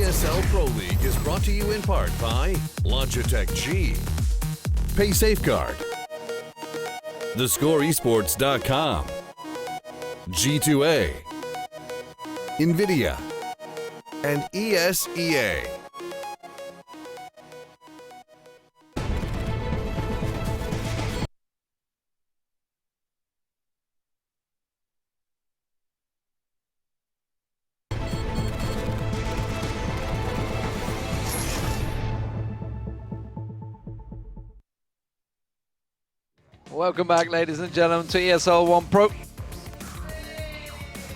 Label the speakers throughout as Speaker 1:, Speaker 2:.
Speaker 1: ESL Pro League is brought to you in part by Logitech G, Pay Safeguard, TheScoreEsports.com, G2A, NVIDIA, and ESEA.
Speaker 2: Welcome back, ladies and gentlemen, to ESL 1 Pro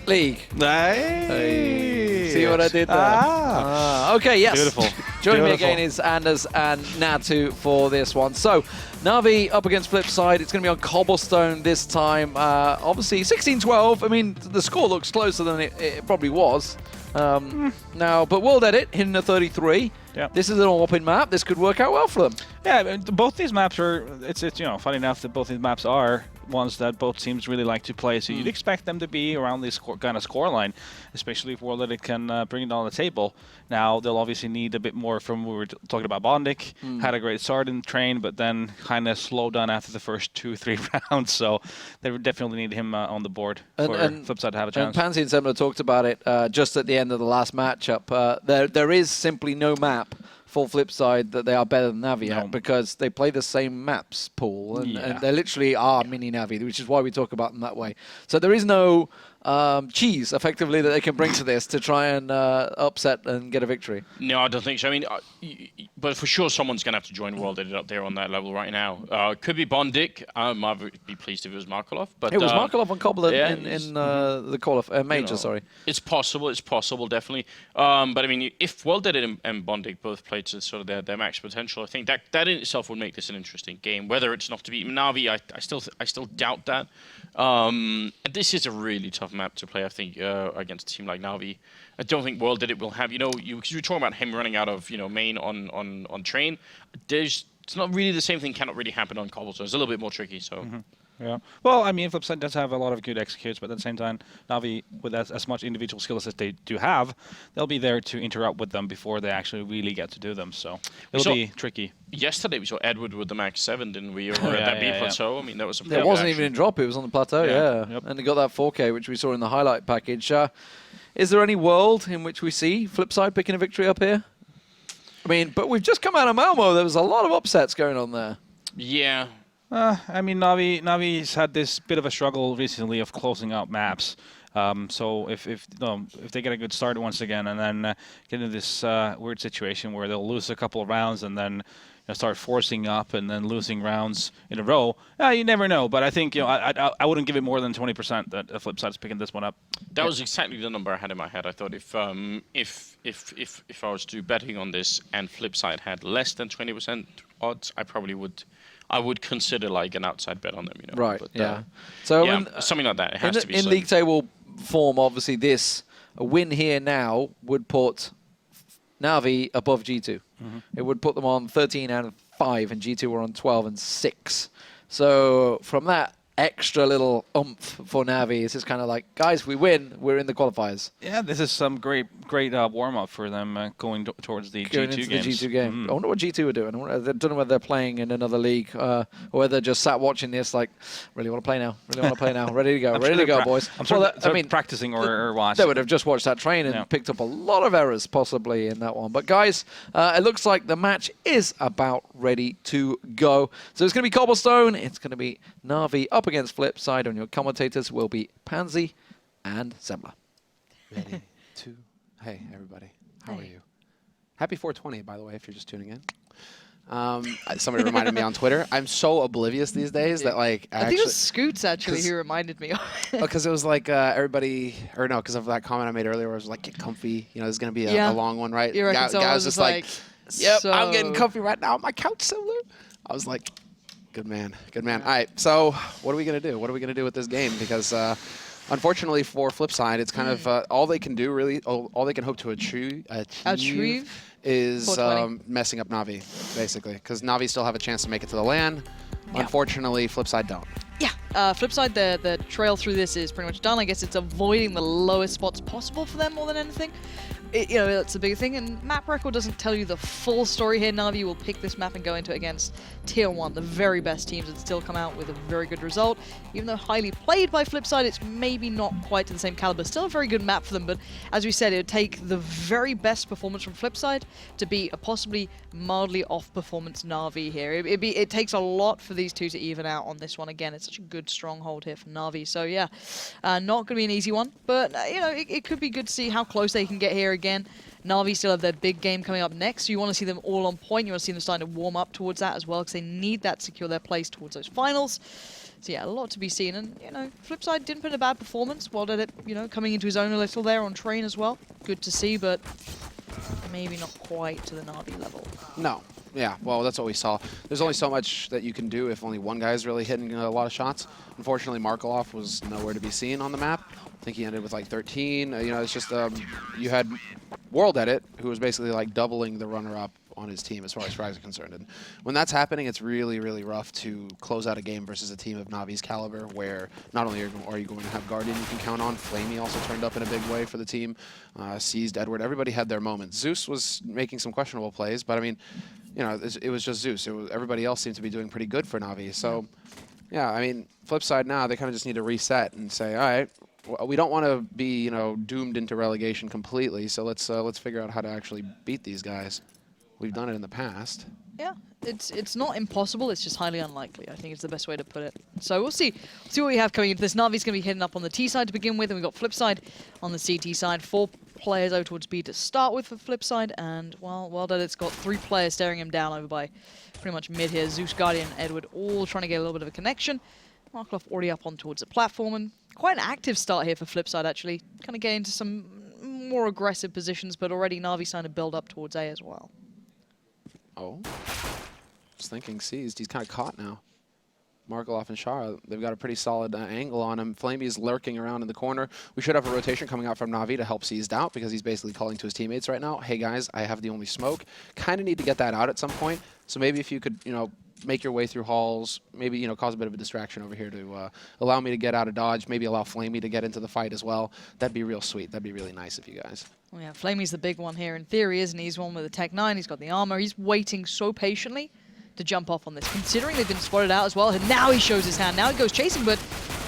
Speaker 2: League. Hey. See what I did there? Okay, yes.
Speaker 3: Beautiful.
Speaker 2: Joining me again is Anders and Natu for this one. So, NaVi up against Flipside. It's going to be on Cobblestone this time. Obviously, 16-12. I mean, the score looks closer than it probably was. Now, but World Edit hitting a 33.
Speaker 3: Yeah.
Speaker 2: This is an open map. This could work out well for them.
Speaker 3: Yeah, I mean, both these maps are. It's you know, funny enough that both these maps are ones that both teams really like to play. So you'd expect them to be around this kind of score line, especially if World Edit can bring it on the table. Now they'll obviously need a bit more from we were talking about. Bondik had a great start in train, but then kind of slowed down after the first 2-3 rounds. So they would definitely need him on the board for Flipside to have a chance.
Speaker 2: And Pansy and Cbble talked about it just at the end of the last matchup. There is simply no map for Flipside that they are better than NaVi at, because they play the same maps pool, and they literally are mini NaVi, which is why we talk about them that way. So there is no cheese, effectively, that they can bring to this to try and upset and get a victory.
Speaker 4: No, I don't think so. I mean, but for sure someone's going to have to join World Edit up there on that level right now. Could be Bondik. I would be pleased if it was Markelov. But
Speaker 2: it was Markelov on Cobble in the major, sorry.
Speaker 4: It's possible, definitely. But I mean, if World Edit and Bondik both played to sort of their max potential, I think that in itself would make this an interesting game. Whether it's enough to beat NaVi, I still doubt that. And this is a really tough map to play, I think, against a team like NaVi. I don't think World Edit will have, because you were talking about him running out of, main on train. It's not really the same thing. Cannot really happen on Cobblestone. It's a little bit more tricky. So.
Speaker 3: Yeah. Well, I mean, Flipside does have a lot of good executes, but at the same time, NaVi, with as much individual skills as they do have, they'll be there to interrupt with them before they actually really get to do them. So it'll be tricky.
Speaker 4: Yesterday we saw Edward with the max 7, didn't we? Over at that B plateau. I mean, that was a
Speaker 2: it wasn't even in drop. It was on the plateau. Yeah. And they got that 4K, which we saw in the highlight package. Is there any world in which we see Flipside picking a victory up here? I mean, but we've just come out of Malmo. There was a lot of upsets going on there.
Speaker 4: Yeah.
Speaker 3: I mean, NaVi's had this bit of a struggle recently of closing out maps. So if they get a good start once again and then get into this weird situation where they'll lose a couple of rounds and then start forcing up and then losing rounds in a row, you never know. But I think I wouldn't give it more than 20% that Flipside's picking this one up.
Speaker 4: That was exactly the number I had in my head. I thought if I was to betting on this and Flipside had less than 20% odds, I would consider like an outside bet on them,
Speaker 2: Right.
Speaker 4: But,
Speaker 2: so
Speaker 4: something like that. It has to be.
Speaker 2: In league table form, obviously, a win here now would put NaVi above G2. It would put them on 13 and 5, and G2 were on 12 and 6. So from that extra little oomph for NaVi, it's just kind of like, guys, we win, we're in the qualifiers.
Speaker 3: Yeah, this is some great warm-up for them going towards the G2
Speaker 2: game. I wonder what G2 are doing. I don't know whether they're playing in another league or whether they're just sat watching this like, really want to play now, ready to go, boys.
Speaker 3: I mean, practicing or watching.
Speaker 2: They would have just watched that train and picked up a lot of errors possibly in that one. But guys, it looks like the match is about ready to go. So it's going to be Cobblestone. It's going to be NaVi up against Flipside. On your commentators will be Pansy and Cbble.
Speaker 5: Ready to... Hey, everybody. How are you? Happy 420, by the way, if you're just tuning in. Somebody reminded me on Twitter. I'm so oblivious these days that, like...
Speaker 6: I think it was Scoots, actually, who reminded me of it.
Speaker 5: Because it was like everybody... Or no, because of that comment I made earlier where it was like, get comfy. This is going to be a long one, right?
Speaker 6: You're right.
Speaker 5: Guy was just like, yep, I'm getting comfy right now on my couch, similar. I was like... Good man. All right, so what are we going to do? What are we going to do with this game? Because unfortunately for Flipside, it's kind of all they can do, really, all they can hope to achieve is messing up NaVi, basically. Because NaVi still have a chance to make it to the LAN. Yeah. Unfortunately, Flipside don't.
Speaker 6: Yeah, Flipside, the trail through this is pretty much done. I guess it's avoiding the lowest spots possible for them more than anything. you know, that's the big thing, and map record doesn't tell you the full story here. NaVi will pick this map and go into it against Tier 1, the very best teams, and still come out with a very good result. Even though highly played by Flipside, it's maybe not quite to the same caliber. Still a very good map for them, but as we said, it would take the very best performance from Flipside to beat a possibly mildly off-performance NaVi here. It takes a lot for these two to even out on this one. Again, it's such a good stronghold here for NaVi. So yeah, not going to be an easy one, but you know, it could be good to see how close they can get here again. NaVi still have their big game coming up next, so you want to see them all on point. You want to see them starting to warm up towards that as well, because they need that to secure their place towards those finals. So yeah, a lot to be seen, and you know, Flipside didn't put in a bad performance. WorldEdit, you know, coming into his own a little there on train as well. Good to see, but maybe not quite to the NaVi level.
Speaker 5: No. Yeah, well, that's what we saw. There's only so much that you can do if only one guy is really hitting a lot of shots. Unfortunately, Markaloff was nowhere to be seen on the map. I think he ended with like 13. You know, it's just you had WorldEdit, who was basically like doubling the runner-up on his team as far as frags are concerned. And when that's happening, it's really, really rough to close out a game versus a team of Navi's caliber, where not only are you going to have Guardian you can count on, Flamey also turned up in a big way for the team, Seized, Edward, everybody had their moments. Zeus was making some questionable plays, but I mean, you know, it was just Zeus. Everybody else seemed to be doing pretty good for Navi. So, yeah, I mean, Flipside now, they kind of just need to reset and say, all right, we don't want to be, you know, doomed into relegation completely, so let's figure out how to actually beat these guys. We've done it in the past.
Speaker 6: Yeah, it's not impossible, it's just highly unlikely. I think it's the best way to put it. So we'll see what we have coming into this. Navi's going to be hitting up on the T side to begin with, and we've got Flipside on the CT side. 4 players over towards B to start with for Flipside, and well, WorldEdit's got 3 players staring him down over by pretty much mid here. Zeus, Guardian, Edward, all trying to get a little bit of a connection. Markaloff already up on towards the platform, and quite an active start here for Flipside, actually. Kind of getting into some more aggressive positions, but already Navi starting to build up towards A as well.
Speaker 5: Oh, just thinking Seized. He's kind of caught now. Markaloff and Shara, they've got a pretty solid angle on him. Flamey's lurking around in the corner. We should have a rotation coming out from Navi to help Seized out, because he's basically calling to his teammates right now, hey guys, I have the only smoke. Kind of need to get that out at some point. So maybe if you could, you know, make your way through halls, maybe, you know, cause a bit of a distraction over here to allow me to get out of dodge, maybe allow Flamey to get into the fight as well. That'd be real sweet. That'd be really nice of you guys.
Speaker 6: Well, yeah, Flamey's the big one here in theory, isn't he? He's one with the Tech 9, he's got the armor, he's waiting so patiently to jump off on this, considering they've been spotted out as well, and now he shows his hand. Now he goes chasing, but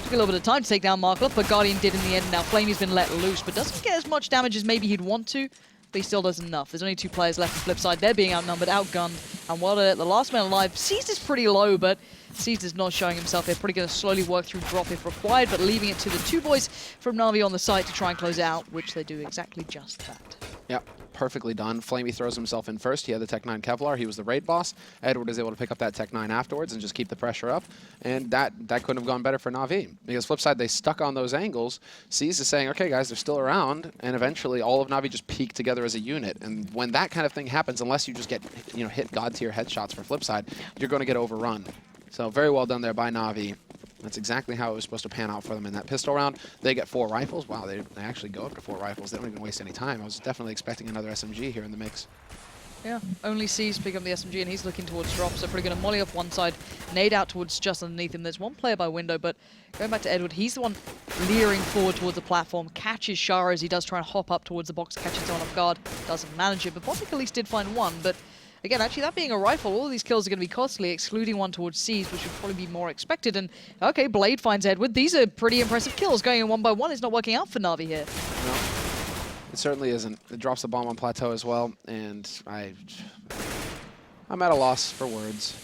Speaker 6: took a little bit of time to take down Markaloff, but Guardian did in the end. Now Flamey's been let loose, but doesn't get as much damage as maybe he'd want to, but he still does enough. There's only 2 players left on Flipside. They're being outnumbered, outgunned, and WorldEdit, the last man alive. Seized is pretty low, but Seized is not showing himself. They're probably going to slowly work through drop if required, but leaving it to the 2 boys from Navi on the site to try and close it out, which they do exactly just that.
Speaker 5: Yep, perfectly done. Flamey throws himself in first. He had the Tech 9 Kevlar. He was the raid boss. Edward is able to pick up that Tech 9 afterwards and just keep the pressure up. And that couldn't have gone better for Navi. Because Flipside, they stuck on those angles. Seized is saying, okay, guys, they're still around. And eventually, all of Navi just peak together as a unit. And when that kind of thing happens, unless you just get, you know, hit God-tier headshots for Flipside, you're going to get overrun. So very well done there by Navi. That's exactly how it was supposed to pan out for them in that pistol round. They get 4 rifles. Wow, they actually go up to 4 rifles. They don't even waste any time. I was definitely expecting another SMG here in the mix.
Speaker 6: Yeah, only sees pick up the SMG, and he's looking towards drop, so probably going to molly off one side, nade out towards just underneath him. There's 1 player by window, but going back to Edward, he's the one leering forward towards the platform, catches Shara as he does try and hop up towards the box, catches someone off guard, doesn't manage it, but Bondic at least did find 1, but again, actually, that being a rifle, all of these kills are going to be costly, excluding 1 towards Seized, which would probably be more expected. And, okay, Blade finds Edward. These are pretty impressive kills. Going in 1 by 1 is not working out for Navi here.
Speaker 5: No, it certainly isn't. It drops the bomb on Plateau as well, and I'm at a loss for words.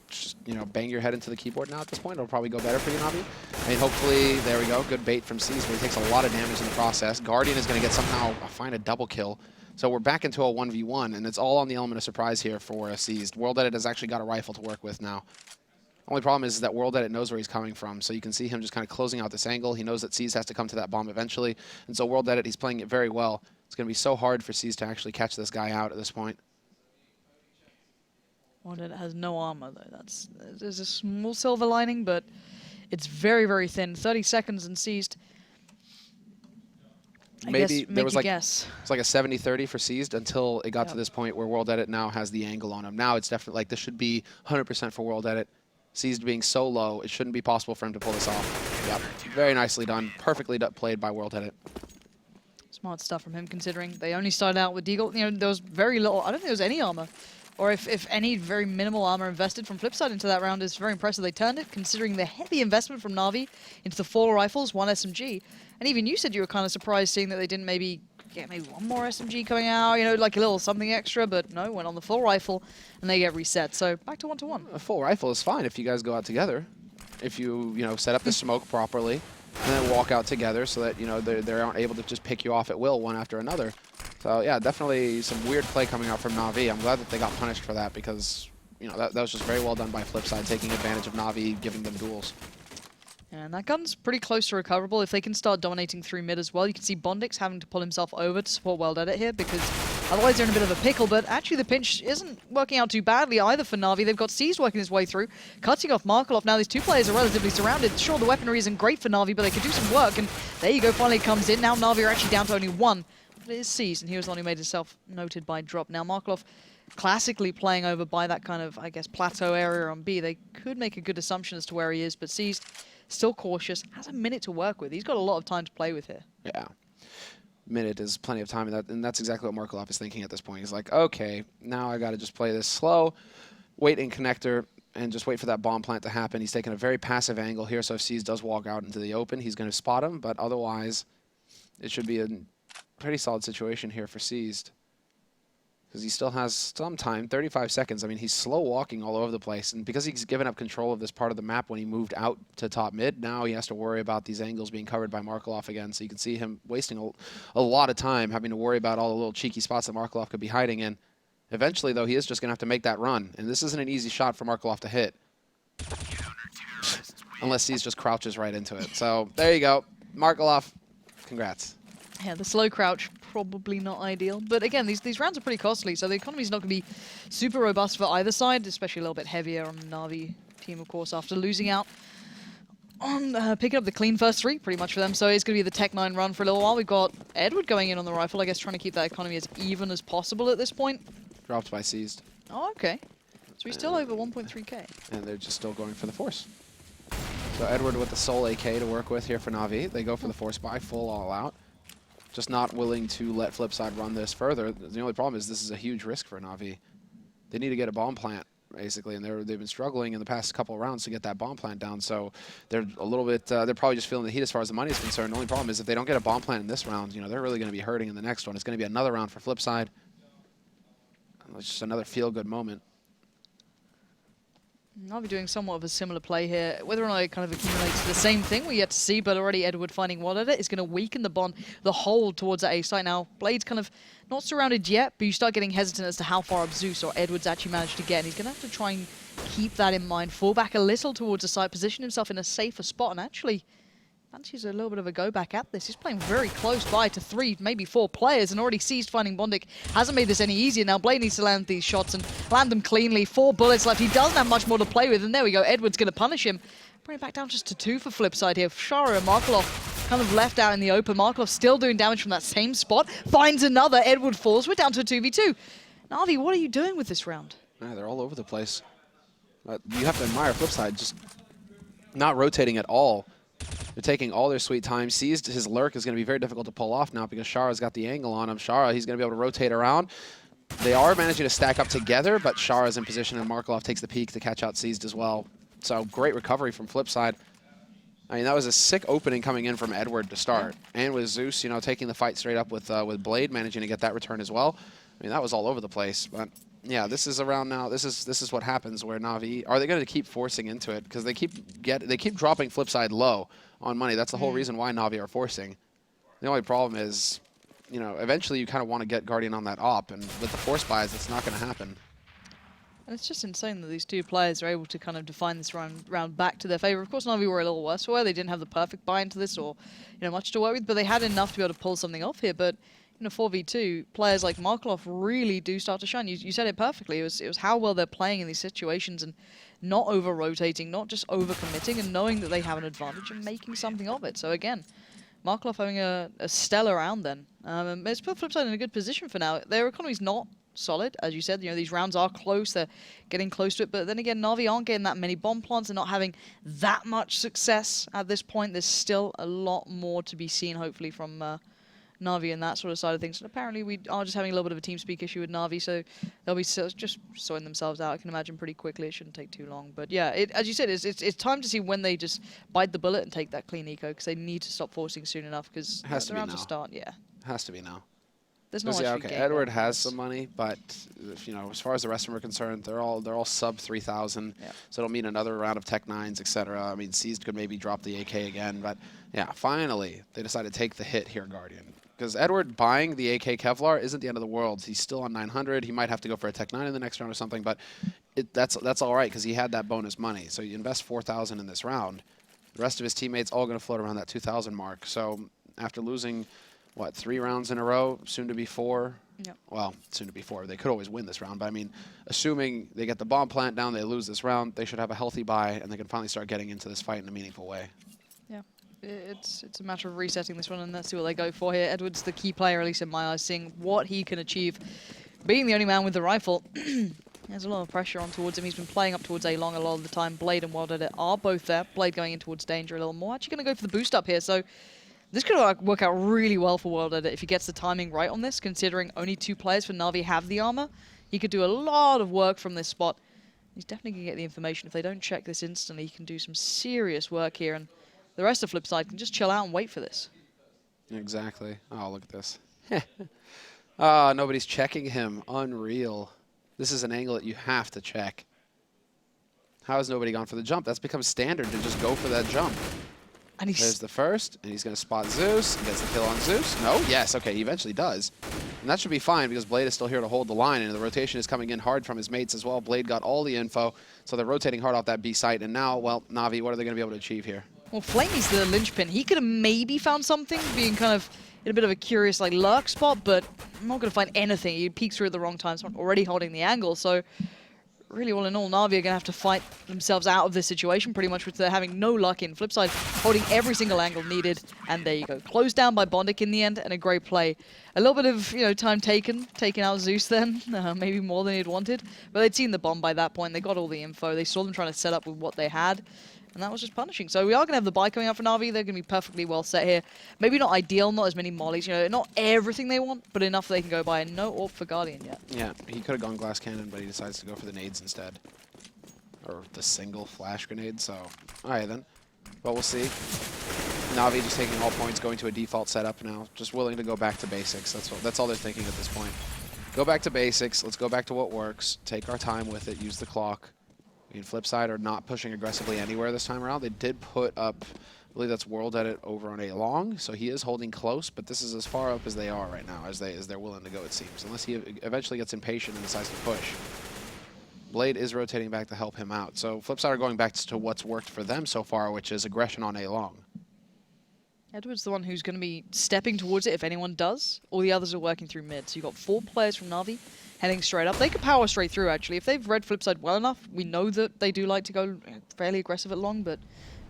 Speaker 5: Just, you know, bang your head into the keyboard now at this point. It'll probably go better for you, Navi. I mean, hopefully, there we go. Good bait from Seized, but he takes a lot of damage in the process. Guardian is going to get somehow find a double kill. So we're back into a 1v1, and it's all on the element of surprise here for Seized. WorldEdit has actually got a rifle to work with now. Only problem is that WorldEdit knows where he's coming from, so you can see him just kind of closing out this angle. He knows that Seized has to come to that bomb eventually, and so WorldEdit, he's playing it very well. It's going to be so hard for Seized to actually catch this guy out at this point.
Speaker 6: WorldEdit has no armor, though. There's a small silver lining, but it's very, very thin. 30 seconds and Seized.
Speaker 5: Maybe there was like
Speaker 6: guess.
Speaker 5: It's like a 70-30 for Seized until it got to this point where WorldEdit now has the angle on him. Now it's definitely like this should be 100% for WorldEdit. Seized being so low, it shouldn't be possible for him to pull this off. Yep, very nicely done. Perfectly played by WorldEdit.
Speaker 6: Smart stuff from him, considering they only started out with Deagle. You know, there was very little. I don't think there was any armor. Or if any, very minimal armor invested from Flipside into that round. Is very impressive. They turned it, considering the heavy investment from NaVi into the 4 rifles, 1 SMG. And even you said you were kind of surprised seeing that they didn't maybe get maybe 1 more SMG coming out, you know, like a little something extra, but no, went on the full rifle and they get reset. So back to 1-1.
Speaker 5: A full rifle is fine if you guys go out together. If you set up the smoke properly and then walk out together so that, they aren't able to just pick you off at will one after another. So yeah, definitely some weird play coming out from NaVi. I'm glad that they got punished for that because, that was just very well done by Flipside, taking advantage of NaVi, giving them duels.
Speaker 6: And that gun's pretty close to recoverable. If they can start dominating through mid as well, you can see Bondix having to pull himself over to support World Edit here because otherwise they're in a bit of a pickle. But actually the pinch isn't working out too badly either for NaVi. They've got C's working his way through, cutting off Markelov. Now these 2 players are relatively surrounded. Sure, the weaponry isn't great for NaVi, but they can do some work. And there you go, finally it comes in. Now NaVi are actually down to only 1. But it is C's, and he was the one who made himself noted by drop. Now Markelov classically playing over by that kind of, I guess, plateau area on B. They could make a good assumption as to where he is, but C's still cautious, has a minute to work with. He's got a lot of time to play with here.
Speaker 5: Yeah. Minute is plenty of time, and that's exactly what Markelov is thinking at this point. He's like, okay, now I got to just play this slow, wait in connector, and just wait for that bomb plant to happen. He's taking a very passive angle here, so if C's does walk out into the open, he's going to spot him, but otherwise, it should be a pretty solid situation here for Seized. Because he still has some time, 35 seconds. I mean, he's slow walking all over the place. And because he's given up control of this part of the map when he moved out to top mid, now he has to worry about these angles being covered by Markelov again. So you can see him wasting a lot of time having to worry about all the little cheeky spots that Markelov could be hiding in. Eventually, though, he is just going to have to make that run. And this isn't an easy shot for Markelov to hit. Unless he just crouches right into it. So there you go. Markelov, congrats.
Speaker 6: Yeah, the slow crouch, probably not ideal. But again, these rounds are pretty costly, so the economy's not going to be super robust for either side, especially a little bit heavier on the NaVi team, of course, after losing out on picking up the clean first 3, pretty much for them. So it's going to be the Tech 9 run for a little while. We've got Edward going in on the rifle, I guess, trying to keep that economy as even as possible at this point.
Speaker 5: Dropped by Seized.
Speaker 6: Oh, okay. So he's still over 1.3k.
Speaker 5: And they're just still going for the Force. So Edward with the sole AK to work with here for NaVi. They go for the Force buy, full all out. Just not willing to let Flipside run this further. The only problem is this is a huge risk for NaVi. They need to get a bomb plant, basically, and they've been struggling in the past couple of rounds to get that bomb plant down. So they're a little bit, they're probably just feeling the heat as far as the money is concerned. The only problem is if they don't get a bomb plant in this round, they're really going to be hurting in the next one. It's going to be another round for Flipside. It's just another feel-good moment.
Speaker 6: NaVi doing somewhat of a similar play here. Whether or not it kind of accumulates to the same thing, we're yet to see, but already Edward finding one at it is going to weaken the bond, the hold towards that A site. Now, Blade's kind of not surrounded yet, but you start getting hesitant as to how far up Zeus or Edward's actually managed to get, and he's going to have to try and keep that in mind. Fall back a little towards the site, position himself in a safer spot, and actually fancies a little bit of a go back at this. He's playing very close by to 3, maybe 4 players, and already Seized finding Bondic hasn't made this any easier. Now Blade needs to land these shots and land them cleanly. 4 bullets left. He doesn't have much more to play with, and there we go. Edward's going to punish him. Bring it back down just to 2 for Flipside here. Shara and Markelov kind of left out in the open. Markelov still doing damage from that same spot. Finds another. Edward falls. We're down to a 2v2. NaVi, what are you doing with this round?
Speaker 5: Yeah, they're all over the place. You have to admire Flipside just not rotating at all. They're taking all their sweet time. Seized his lurk is going to be very difficult to pull off now because Shara's got the angle on him. Shara, he's going to be able to rotate around. They are managing to stack up together, but Shara's in position and Markelov takes the peek to catch out Seized as well. So great recovery from Flipside. I mean, that was a sick opening coming in from Edward to start. And with Zeus, taking the fight straight up with Blade, managing to get that return as well. I mean, that was all over the place. But yeah, this is around now. This is what happens where NaVi, are they going to keep forcing into it? Because they keep dropping Flipside low on money. That's the whole reason why NaVi are forcing. The only problem is, eventually you kind of want to get Guardian on that op, and with the force buys, it's not going to happen.
Speaker 6: And it's just insane that these 2 players are able to kind of define this round back to their favor. Of course, NaVi were a little worse for wear. They didn't have the perfect buy into this or much to work with, but they had enough to be able to pull something off here. But 4v2, players like Markelov really do start to shine. You said it perfectly. It was how well they're playing in these situations and not over-rotating, not just over-committing, and knowing that they have an advantage and making something of it. So again, Markelov having a stellar round then. It's put Flipside in a good position for now. Their economy's not solid, as you said. These rounds are close. They're getting close to it. But then again, NaVi aren't getting that many bomb plants and not having that much success at this point. There's still a lot more to be seen, hopefully, from NaVi and that sort of side of things. And apparently we are just having a little bit of a TeamSpeak issue with NaVi, so they'll be just sorting themselves out. I can imagine pretty quickly. It shouldn't take too long. But yeah, as you said, it's time to see when they just bite the bullet and take that clean eco, because they need to stop forcing soon enough, because the rounds will start. Yeah.
Speaker 5: Has to be now.
Speaker 6: There's no
Speaker 5: yeah, okay. Edward has some money, but as far as the rest of them are concerned, they're all sub 3,000.
Speaker 6: Yeah.
Speaker 5: So it'll mean another round of Tech 9s, etc. I mean, Seized could maybe drop the AK again, but yeah, finally they decided to take the hit here, Guardian. Because Edward buying the AK Kevlar isn't the end of the world. He's still on 900. He might have to go for a Tech 9 in the next round or something, but that's all right because he had that bonus money. So you invest 4,000 in this round. The rest of his teammates all going to float around that 2,000 mark. So after losing, what, 3 rounds in a row, soon to be 4.
Speaker 6: Yep.
Speaker 5: Well, soon to be 4. They could always win this round, but I mean, assuming they get the bomb plant down, they lose this round, they should have a healthy bye, and they can finally start getting into this fight in a meaningful way.
Speaker 6: Yeah, it's a matter of resetting this one, and let's see what they go for here. Edward's the key player, at least in my eyes, seeing what he can achieve. Being the only man with the rifle, there's a lot of pressure on towards him. He's been playing up towards A-Long a lot of the time. Blade and Wild Edit are both there. Blade going in towards Danger a little more. Actually going to go for the boost up here, so this could work out really well for Wild Edit if he gets the timing right on this, considering only 2 players for NaVi have the armor. He could do a lot of work from this spot. He's definitely going to get the information. If they don't check this instantly, he can do some serious work here, and the rest of Flipside can just chill out and wait for this.
Speaker 5: Exactly. Oh, look at this. Nobody's checking him. Unreal. This is an angle that you have to check. How has nobody gone for the jump? That's become standard to just go for that jump.
Speaker 6: And
Speaker 5: There's the first, and he's going to spot Zeus. He gets the kill on Zeus. No? Yes, okay, he eventually does. And that should be fine because Blade is still here to hold the line, and the rotation is coming in hard from his mates as well. Blade got all the info, so they're rotating hard off that B site. And now, well, NaVi, what are they going to be able to achieve here?
Speaker 6: Well, Flamey's the linchpin. He could have maybe found something, being kind of in a bit of a curious lurk spot, but I'm not going to find anything. He peeks through at the wrong time, so I'm already holding the angle. So really, all in all, NaVi are going to have to fight themselves out of this situation, pretty much, with they're having no luck in. Flipside holding every single angle needed, and there you go. Closed down by Bondic in the end, and a great play. A little bit of time taking out Zeus then, maybe more than he'd wanted, but they'd seen the bomb by that point. They got all the info. They saw them trying to set up with what they had, and that was just punishing. So we are going to have the buy coming out for NaVi. They're going to be perfectly well set here. Maybe not ideal, not as many mollies, not everything they want, but enough they can go by. And no AWP for Guardian yet.
Speaker 5: Yeah, he could have gone glass cannon, but he decides to go for the nades instead. Or the single flash grenade, so all right then. But we'll see. NaVi just taking all points, going to a default setup now, just willing to go back to basics. That's all they're thinking at this point. Go back to basics, let's go back to what works, take our time with it, use the clock. Flipside are not pushing aggressively anywhere this time around. They did put up, I believe that's World Edit over on A-Long, so he is holding close, but this is as far up as they are right now, as they're willing to go, it seems, unless he eventually gets impatient and decides to push. Blade is rotating back to help him out, so Flipside are going back to what's worked for them so far, which is aggression on A-Long.
Speaker 6: Edward's the one who's going to be stepping towards it if anyone does. All the others are working through mid. So you've got 4 players from NaVi heading straight up. They could power straight through, actually. If they've read Flipside well enough, we know that they do like to go fairly aggressive at long, but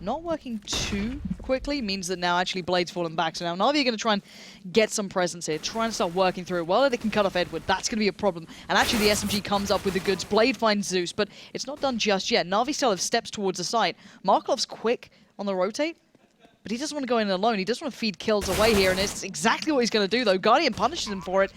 Speaker 6: not working too quickly means that now actually Blade's fallen back. So now NaVi are going to try and get some presence here, try and start working through it. Well, they can cut off Edward. That's going to be a problem. And actually the SMG comes up with the goods. Blade finds Zeus, but it's not done just yet. NaVi still have steps towards the site. Markov's quick on the rotate, but he doesn't want to go in alone. He doesn't want to feed kills away here, and it's exactly what he's going to do, though. Guardian punishes him for it.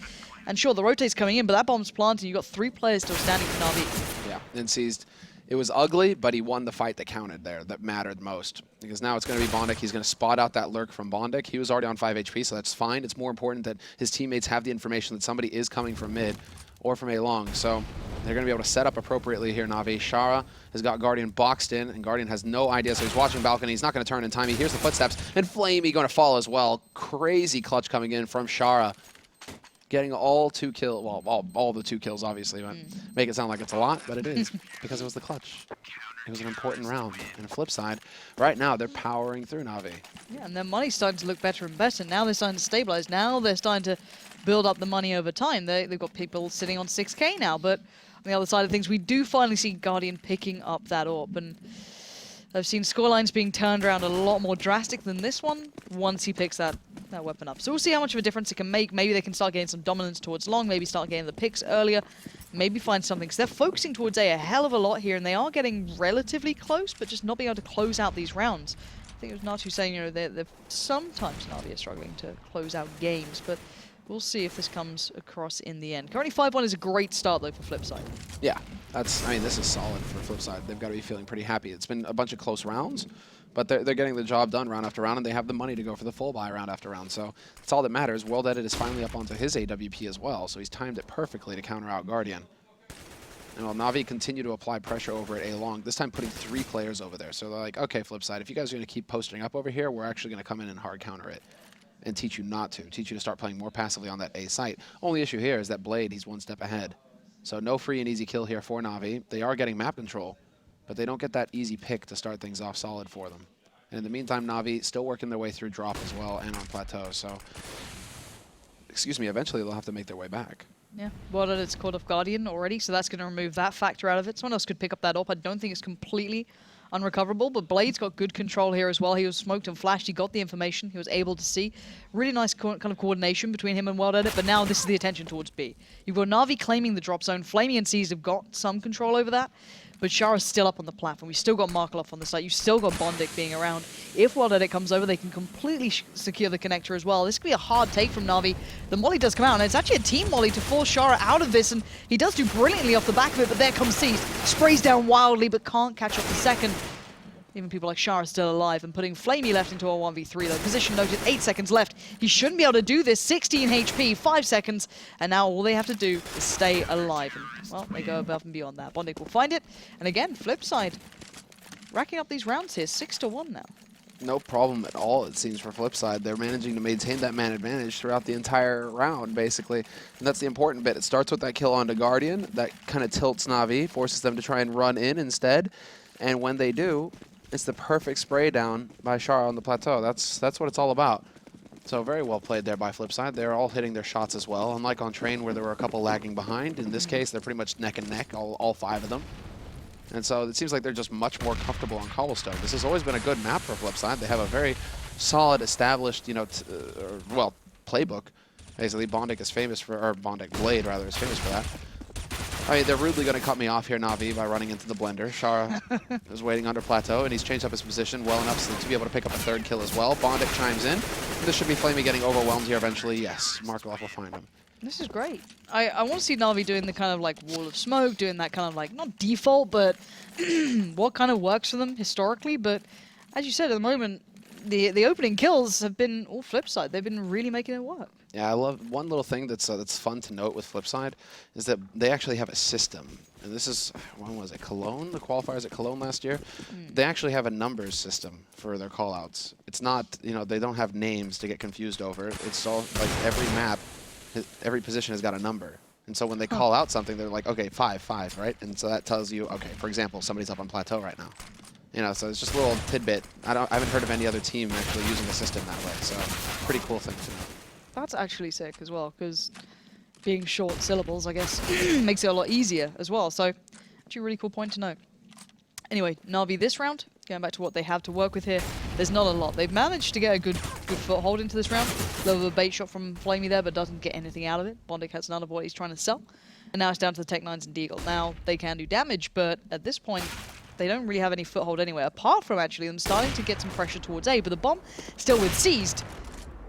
Speaker 6: And sure, the rotate's coming in, but that bomb's planted. You've got 3 players still standing for NaVi.
Speaker 5: Yeah, and Seized. It was ugly, but he won the fight that counted there, that mattered most. Because now it's going to be Bondic. He's going to spot out that lurk from Bondic. He was already on 5 HP, so that's fine. It's more important that his teammates have the information that somebody is coming from mid or from A-Long. So they're going to be able to set up appropriately here, NaVi. Shara has got Guardian boxed in, and Guardian has no idea, so he's watching balcony. He's not going to turn in time. He hears the footsteps, and Flamey going to fall as well. Crazy clutch coming in from Shara. Getting all 2 kills, well, all the 2 kills, obviously, but make it sound like it's a lot, but it is, because it was the clutch. It was an important round. And the flip side, right now, they're powering through NaVi.
Speaker 6: Yeah, and their money's starting to look better and better. Now they're starting to stabilize. Now they're starting to build up the money over time. They've got people sitting on 6K now, but on the other side of things, we do finally see Guardian picking up that AWP, and I've seen scorelines being turned around a lot more drastic than this one once he picks that weapon up. So we'll see how much of a difference it can make. Maybe they can start getting some dominance towards long, maybe start getting the picks earlier, maybe find something. Because they're focusing towards A hell of a lot here, and they are getting relatively close, but just not being able to close out these rounds. I think it was Natu saying, you know, they're sometimes NaVi are struggling to close out games, but we'll see if this comes across in the end. Currently 5-1 is a great start, though, for Flipside.
Speaker 5: Yeah, I mean, this is solid for Flipside. They've got to be feeling pretty happy. It's been a bunch of close rounds, but they're getting the job done round after round, and they have the money to go for the full buy round after round. So that's all that matters. World Edit is finally up onto his AWP as well, so he's timed it perfectly to counter out Guardian. And while NaVi continue to apply pressure over at A-Long, this time putting 3 players over there. So they're like, okay, Flipside, if you guys are going to keep posting up over here, we're actually going to come in and hard counter it and teach you not to. Teach you to start playing more passively on that A site. Only issue here is that Blade, he's 1 step ahead. So no free and easy kill here for NaVi. They are getting map control, but they don't get that easy pick to start things off solid for them. And in the meantime, NaVi still working their way through drop as well and on plateau. So, excuse me, eventually they'll have to make their way back.
Speaker 6: Yeah, well, it's caught off Guardian already, so that's going to remove that factor out of it. Someone else could pick up that up. I don't think it's completely unrecoverable, but Blade's got good control here as well. He was smoked and flashed. He got the information. He was able to see. Really nice kind of coordination between him and World Edit, but now this is the attention towards B. You've got NaVi claiming the drop zone. Flamey and C's have got some control over that, but Shara's still up on the platform. You've still got Markov on the site. You've still got Bondik being around. If World Edit comes over, they can completely secure the connector as well. This could be a hard take from NaVi. The molly does come out, and it's actually a team molly to force Shara out of this, and he does do brilliantly off the back of it, but there comes C's. Sprays down wildly, but can't catch up the second. Even people like Shara still alive, and putting Flamey left into a 1v3 though. Position noted, 8 seconds left. He shouldn't be able to do this. 16 HP, 5 seconds, and now all they have to do is stay alive. And, well, they go above and beyond that. Bondik will find it, and again, Flipside racking up these rounds here, 6-1 now.
Speaker 5: No problem at all, it seems, for Flipside. They're managing to maintain that man advantage throughout the entire round, basically. And that's the important bit. It starts with that kill onto Guardian. That kind of tilts NaVi, forces them to try and run in instead. And when they do, it's the perfect spray down by Shara on the plateau. That's what it's all about. So very well played there by Flipside. They're all hitting their shots as well. Unlike on Train where there were a couple lagging behind, in this case they're pretty much neck and neck, all 5 of them. And so it seems like they're just much more comfortable on Cobblestone. This has always been a good map for Flipside. They have a very solid, established, you know, playbook. Basically, Bondik is famous for, or Bondik Blade rather, is famous for that. I mean, they're rudely going to cut me off here, NaVi, by running into the blender. Shara is waiting under plateau, and he's changed up his position well enough to be able to pick up a 3rd kill as well. Bondik chimes in. This should be Flamey getting overwhelmed here eventually. Yes, Markov will find him.
Speaker 6: This is great. I want to see NaVi doing the kind of like wall of smoke, doing that kind of like, not default, but what kind of works for them historically. But as you said, at the moment, the opening kills have been all Flipside. They've been really making it work.
Speaker 5: Yeah, I love one little thing that's fun to note with Flipside is that they actually have a system. And this is, when was it, Cologne? The qualifiers at Cologne last year? They actually have a numbers system for their callouts. It's not, you know, they don't have names to get confused over. It's all, like, every map, every position has got a number. And so when they call out something, they're like, okay, 5, right? And so that tells you, okay, for example, somebody's up on plateau right now. You know, so it's just a little tidbit. I haven't heard of any other team actually using the system that way, so pretty cool thing to know.
Speaker 6: That's actually sick as well, because being short syllables, I guess, makes it a lot easier as well. So, actually a really cool point to note. Anyway, NaVi this round, going back to what they have to work with here, there's not a lot. They've managed to get a good foothold into this round. A little bit of a bait shot from Flamey there, but doesn't get anything out of it. Bondik has none of what he's trying to sell. And now it's down to the Tech-9s and Deagle. Now, they can do damage, but at this point, they don't really have any foothold anywhere, apart from actually them starting to get some pressure towards A, but the bomb still with seized.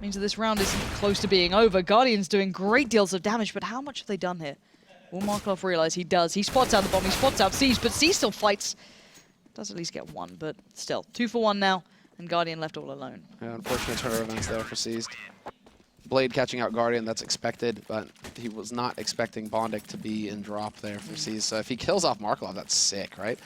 Speaker 6: Means that this round isn't close to being over. Guardian's doing great deals of damage, but how much have they done here? Will Markov realize he does? He spots out the bomb, he spots out Siege, but Siege still fights. Does at least get 1, but still. 2 for 1 now, and Guardian left all alone.
Speaker 5: Yeah, unfortunate turn of events there for Seized. Blade catching out Guardian, that's expected, but he was not expecting Bondik to be in drop there for Seized. So if he kills off Markov, that's sick, right?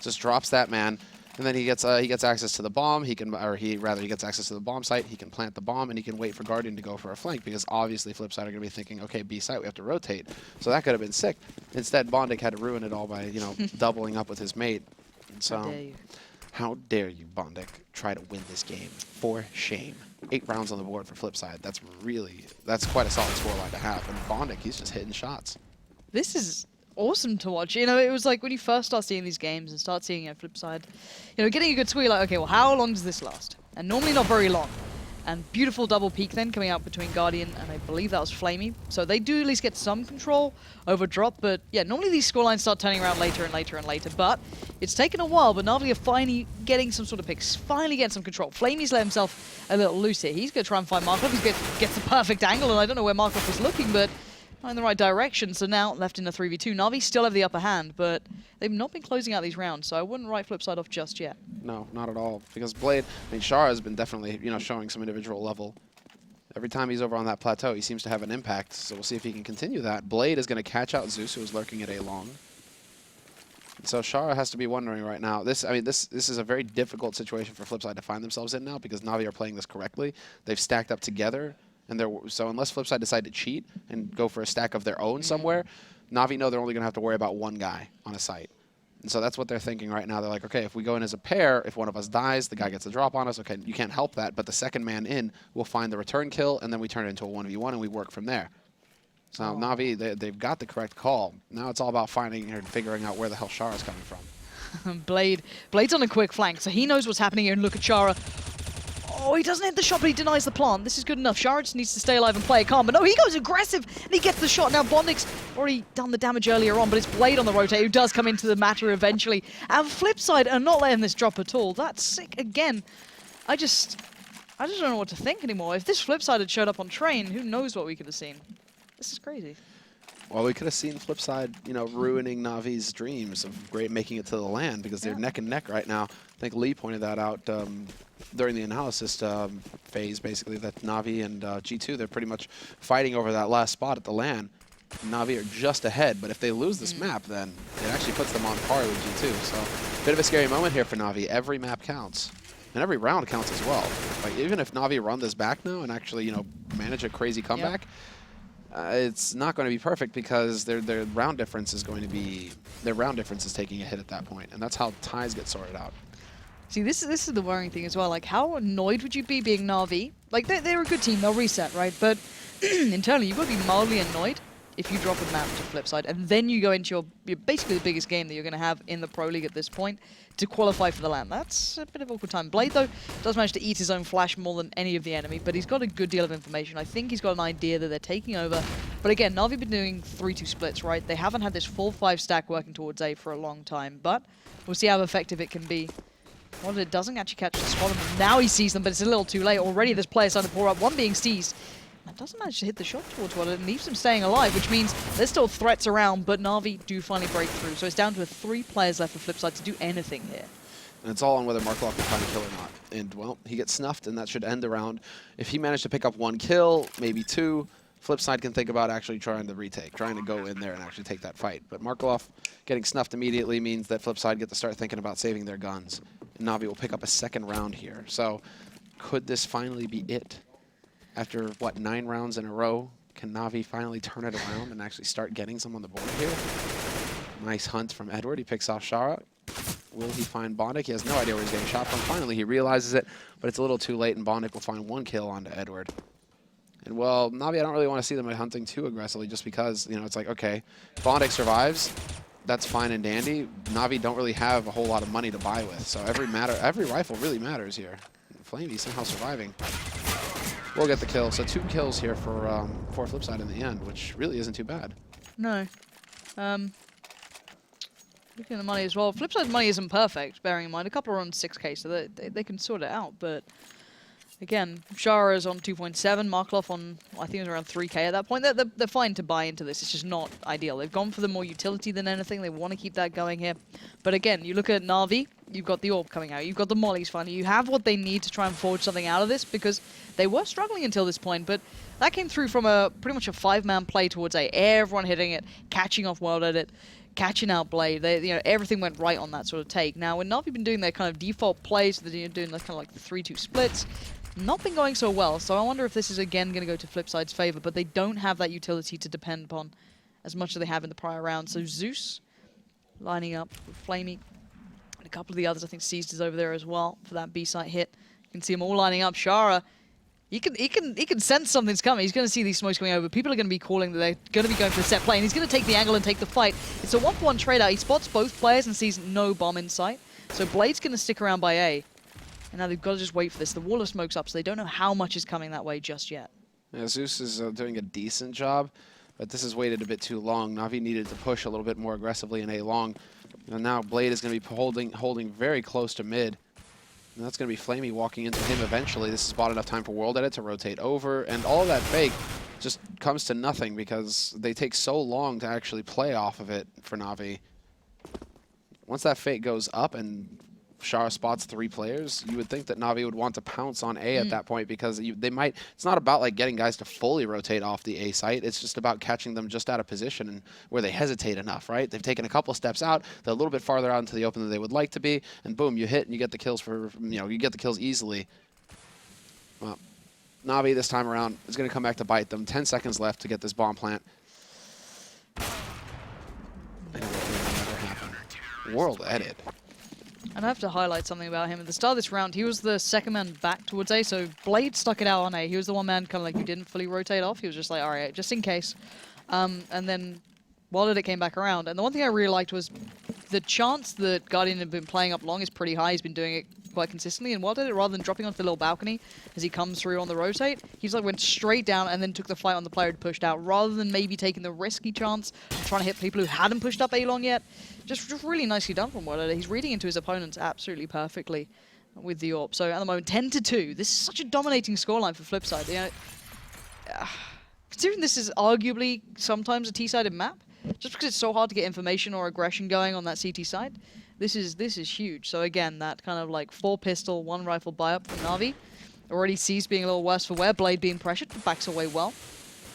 Speaker 5: Just drops that man. And then he gets access to the bomb. He gets access to the bomb site. He can plant the bomb, and he can wait for Guardian to go for a flank, because obviously Flipside are going to be thinking, okay, B site, we have to rotate. So that could have been sick. Instead, Bondik had to ruin it all by, you know, doubling up with his mate. And so, how dare you, Bondik, try to win this game? For shame. 8 rounds on the board for Flipside. That's quite a solid scoreline to have. And Bondik, he's just hitting shots.
Speaker 6: This is awesome to watch. You know, it was like when you first start seeing these games and start seeing Flipside, you know, getting a good score, you're like, okay, well, how long does this last? And normally not very long. And beautiful double peek then coming out between Guardian and I believe that was Flamey. So they do at least get some control over drop, but yeah, normally these scorelines start turning around later and later and later, but it's taken a while, but NaVi are finally getting some sort of picks, finally getting some control. Flamey's let himself a little loose here. He's going to try and find Markov. He gets the perfect angle, and I don't know where Markov was looking, but not in the right direction. So now left in a 3v2. NaVi still have the upper hand, but they've not been closing out these rounds, so I wouldn't write Flipside off just yet.
Speaker 5: No, not at all. Because Blade, I mean, Shara has been definitely, showing some individual level. Every time he's over on that plateau, he seems to have an impact. So we'll see if he can continue that. Blade is going to catch out Zeus, who is lurking at A long. So Shara has to be wondering right now. This is a very difficult situation for Flipside to find themselves in now because NaVi are playing this correctly. They've stacked up together. And so unless Flipside decide to cheat and go for a stack of their own somewhere, NaVi know they're only going to have to worry about one guy on a site. And so that's what they're thinking right now. They're like, okay, if we go in as a pair, if one of us dies, the guy gets a drop on us. Okay, you can't help that, but the second man in will find the return kill, and then we turn it into a 1v1, and we work from there. So NaVi, they've got the correct call. Now it's all about finding and figuring out where the hell Shara's coming from.
Speaker 6: Blade's on a quick flank, so he knows what's happening here, and look at Shara. Oh, he doesn't hit the shot, but he denies the plant. This is good enough. Shara just needs to stay alive and play it calm. But no, he goes aggressive, and he gets the shot. Now, Bondik's already done the damage earlier on, but it's Blade on the rotate who does come into the matter eventually. And Flipside are not letting this drop at all. That's sick again. I just don't know what to think anymore. If this Flipside had showed up on Train, who knows what we could have seen. This is crazy.
Speaker 5: Well, we could have seen Flipside, ruining NaVi's dreams of making it to the LAN because they're neck and neck right now. I think Lee pointed that out during the analysis phase, basically, that NaVi and G2, they're pretty much fighting over that last spot at the LAN. NaVi are just ahead, but if they lose this map, then it actually puts them on par with G2. So, bit of a scary moment here for NaVi. Every map counts. And every round counts as well. Like, even if NaVi run this back now and actually, manage a crazy comeback, it's not going to be perfect because their round difference is taking a hit at that point, and that's how ties get sorted out.
Speaker 6: See, this is the worrying thing as well. Like, how annoyed would you be being NaVi? Like, they're a good team, they'll reset, right? But internally, you've got to be mildly annoyed if you drop a map to Flipside, and then you go into your basically the biggest game that you're going to have in the Pro League at this point to qualify for the LAN. That's a bit of an awkward time. Blade, though, does manage to eat his own flash more than any of the enemy, but he's got a good deal of information. I think he's got an idea that they're taking over. But again, NaVi been doing 3-2 splits, right? They haven't had this full 5 stack working towards A for a long time, but we'll see how effective it can be. Well, it doesn't actually catch the spot. Now he sees them, but it's a little too late. Already this player starting to pour up, one being seized. That doesn't manage to hit the shot towards one. It leaves him staying alive, which means there's still threats around, but NaVi do finally break through. So it's down to 3 players left for Flipside to do anything here.
Speaker 5: And it's all on whether Markov can find a kill or not. And, well, he gets snuffed, and that should end the round. If he managed to pick up 1 kill, maybe 2, Flipside can think about actually trying to retake, trying to go in there and actually take that fight. But Markov getting snuffed immediately means that Flipside get to start thinking about saving their guns. And NaVi will pick up a 2nd round here. So could this finally be it? After, what, 9 rounds in a row, can NaVi finally turn it around and actually start getting some on the board here? Nice hunt from Edward. He picks off Shara. Will he find Bondik? He has no idea where he's getting shot from. Finally, he realizes it, but it's a little too late, and Bondik will find 1 kill onto Edward. And, well, NaVi, I don't really want to see them hunting too aggressively just because, it's like, okay, Bondik survives. That's fine and dandy. NaVi don't really have a whole lot of money to buy with, so every rifle really matters here. Flamey somehow surviving. We'll get the kill. So 2 kills here for Flipside in the end, which really isn't too bad.
Speaker 6: No. Looking at the money as well. Flipside's money isn't perfect, bearing in mind. A couple are on 6k, so they can sort it out. But again, Shara is on 2.7, Markov on, I think it was around 3k at that point. They're fine to buy into this. It's just not ideal. They've gone for the more utility than anything. They want to keep that going here. But again, you look at NaVi, you've got the AWP coming out. You've got the mollies finally. You have what they need to try and forge something out of this because they were struggling until this point. But that came through from pretty much a 5-man play towards A. Everyone hitting it, catching off World Edit, catching out Blade. Everything went right on that sort of take. Now, when NaVi been doing their kind of default plays, they're doing kind of like the 3-2 splits, not been going so well. So I wonder if this is again going to go to Flipside's favor, but they don't have that utility to depend upon as much as they have in the prior round. So Zeus lining up with Flamey. And a couple of the others, I think Seized is over there as well for that B-site hit. You can see them all lining up. Shara, he can sense something's coming. He's going to see these smokes going over. People are going to be calling that they're going to be going for the set play, and he's going to take the angle and take the fight. It's a 1-for-1 trade out. He spots both players and sees no bomb in sight. So Blade's going to stick around by A. And now they've got to just wait for this. The wall of smoke's up, so they don't know how much is coming that way just yet.
Speaker 5: Yeah, Zeus is doing a decent job, but this has waited a bit too long. Na'Vi needed to push a little bit more aggressively in A long. And now Blade is going to be holding very close to mid. And that's going to be Flamey walking into him eventually. This has bought enough time for World Edit to rotate over. And all of that fake just comes to nothing because they take so long to actually play off of it for Na'Vi. Once that fake goes up and Shara spots 3 players, you would think that Na'Vi would want to pounce on A at that point because they might. It's not about like getting guys to fully rotate off the A site. It's just about catching them just out of position and where they hesitate enough, right? They've taken a couple steps out. They're a little bit farther out into the open than they would like to be, and boom, you hit and you get the kills you get the kills easily. Well, Na'Vi this time around is going to come back to bite them. 10 seconds left to get this bomb plant. And it will never happen. World Edit.
Speaker 6: And I have to highlight something about him. At the start of this round, he was the second man back towards A, so Blade stuck it out on A. He was the one man kind of like who didn't fully rotate off. He was just like, all right, just in case. And then Wild Edit came back around. And the one thing I really liked was the chance that Guardian had been playing up long is pretty high. He's been doing it quite consistently. And Wild Edit, rather than dropping onto the little balcony as he comes through on the rotate, he's like went straight down and then took the fight on the player who pushed out, rather than maybe taking the risky chance of trying to hit people who hadn't pushed up A long yet. Just really nicely done from Wild Edit. He's reading into his opponents absolutely perfectly with the AWP. So at the moment, 10-2. This is such a dominating scoreline for Flipside. You know, considering this is arguably sometimes a T-sided map, just because it's so hard to get information or aggression going on that CT side, this is huge. So again, that kind of like 4 pistol, 1 rifle buy-up from Na'Vi. Already sees being a little worse for wear. Blade being pressured, but backs away well.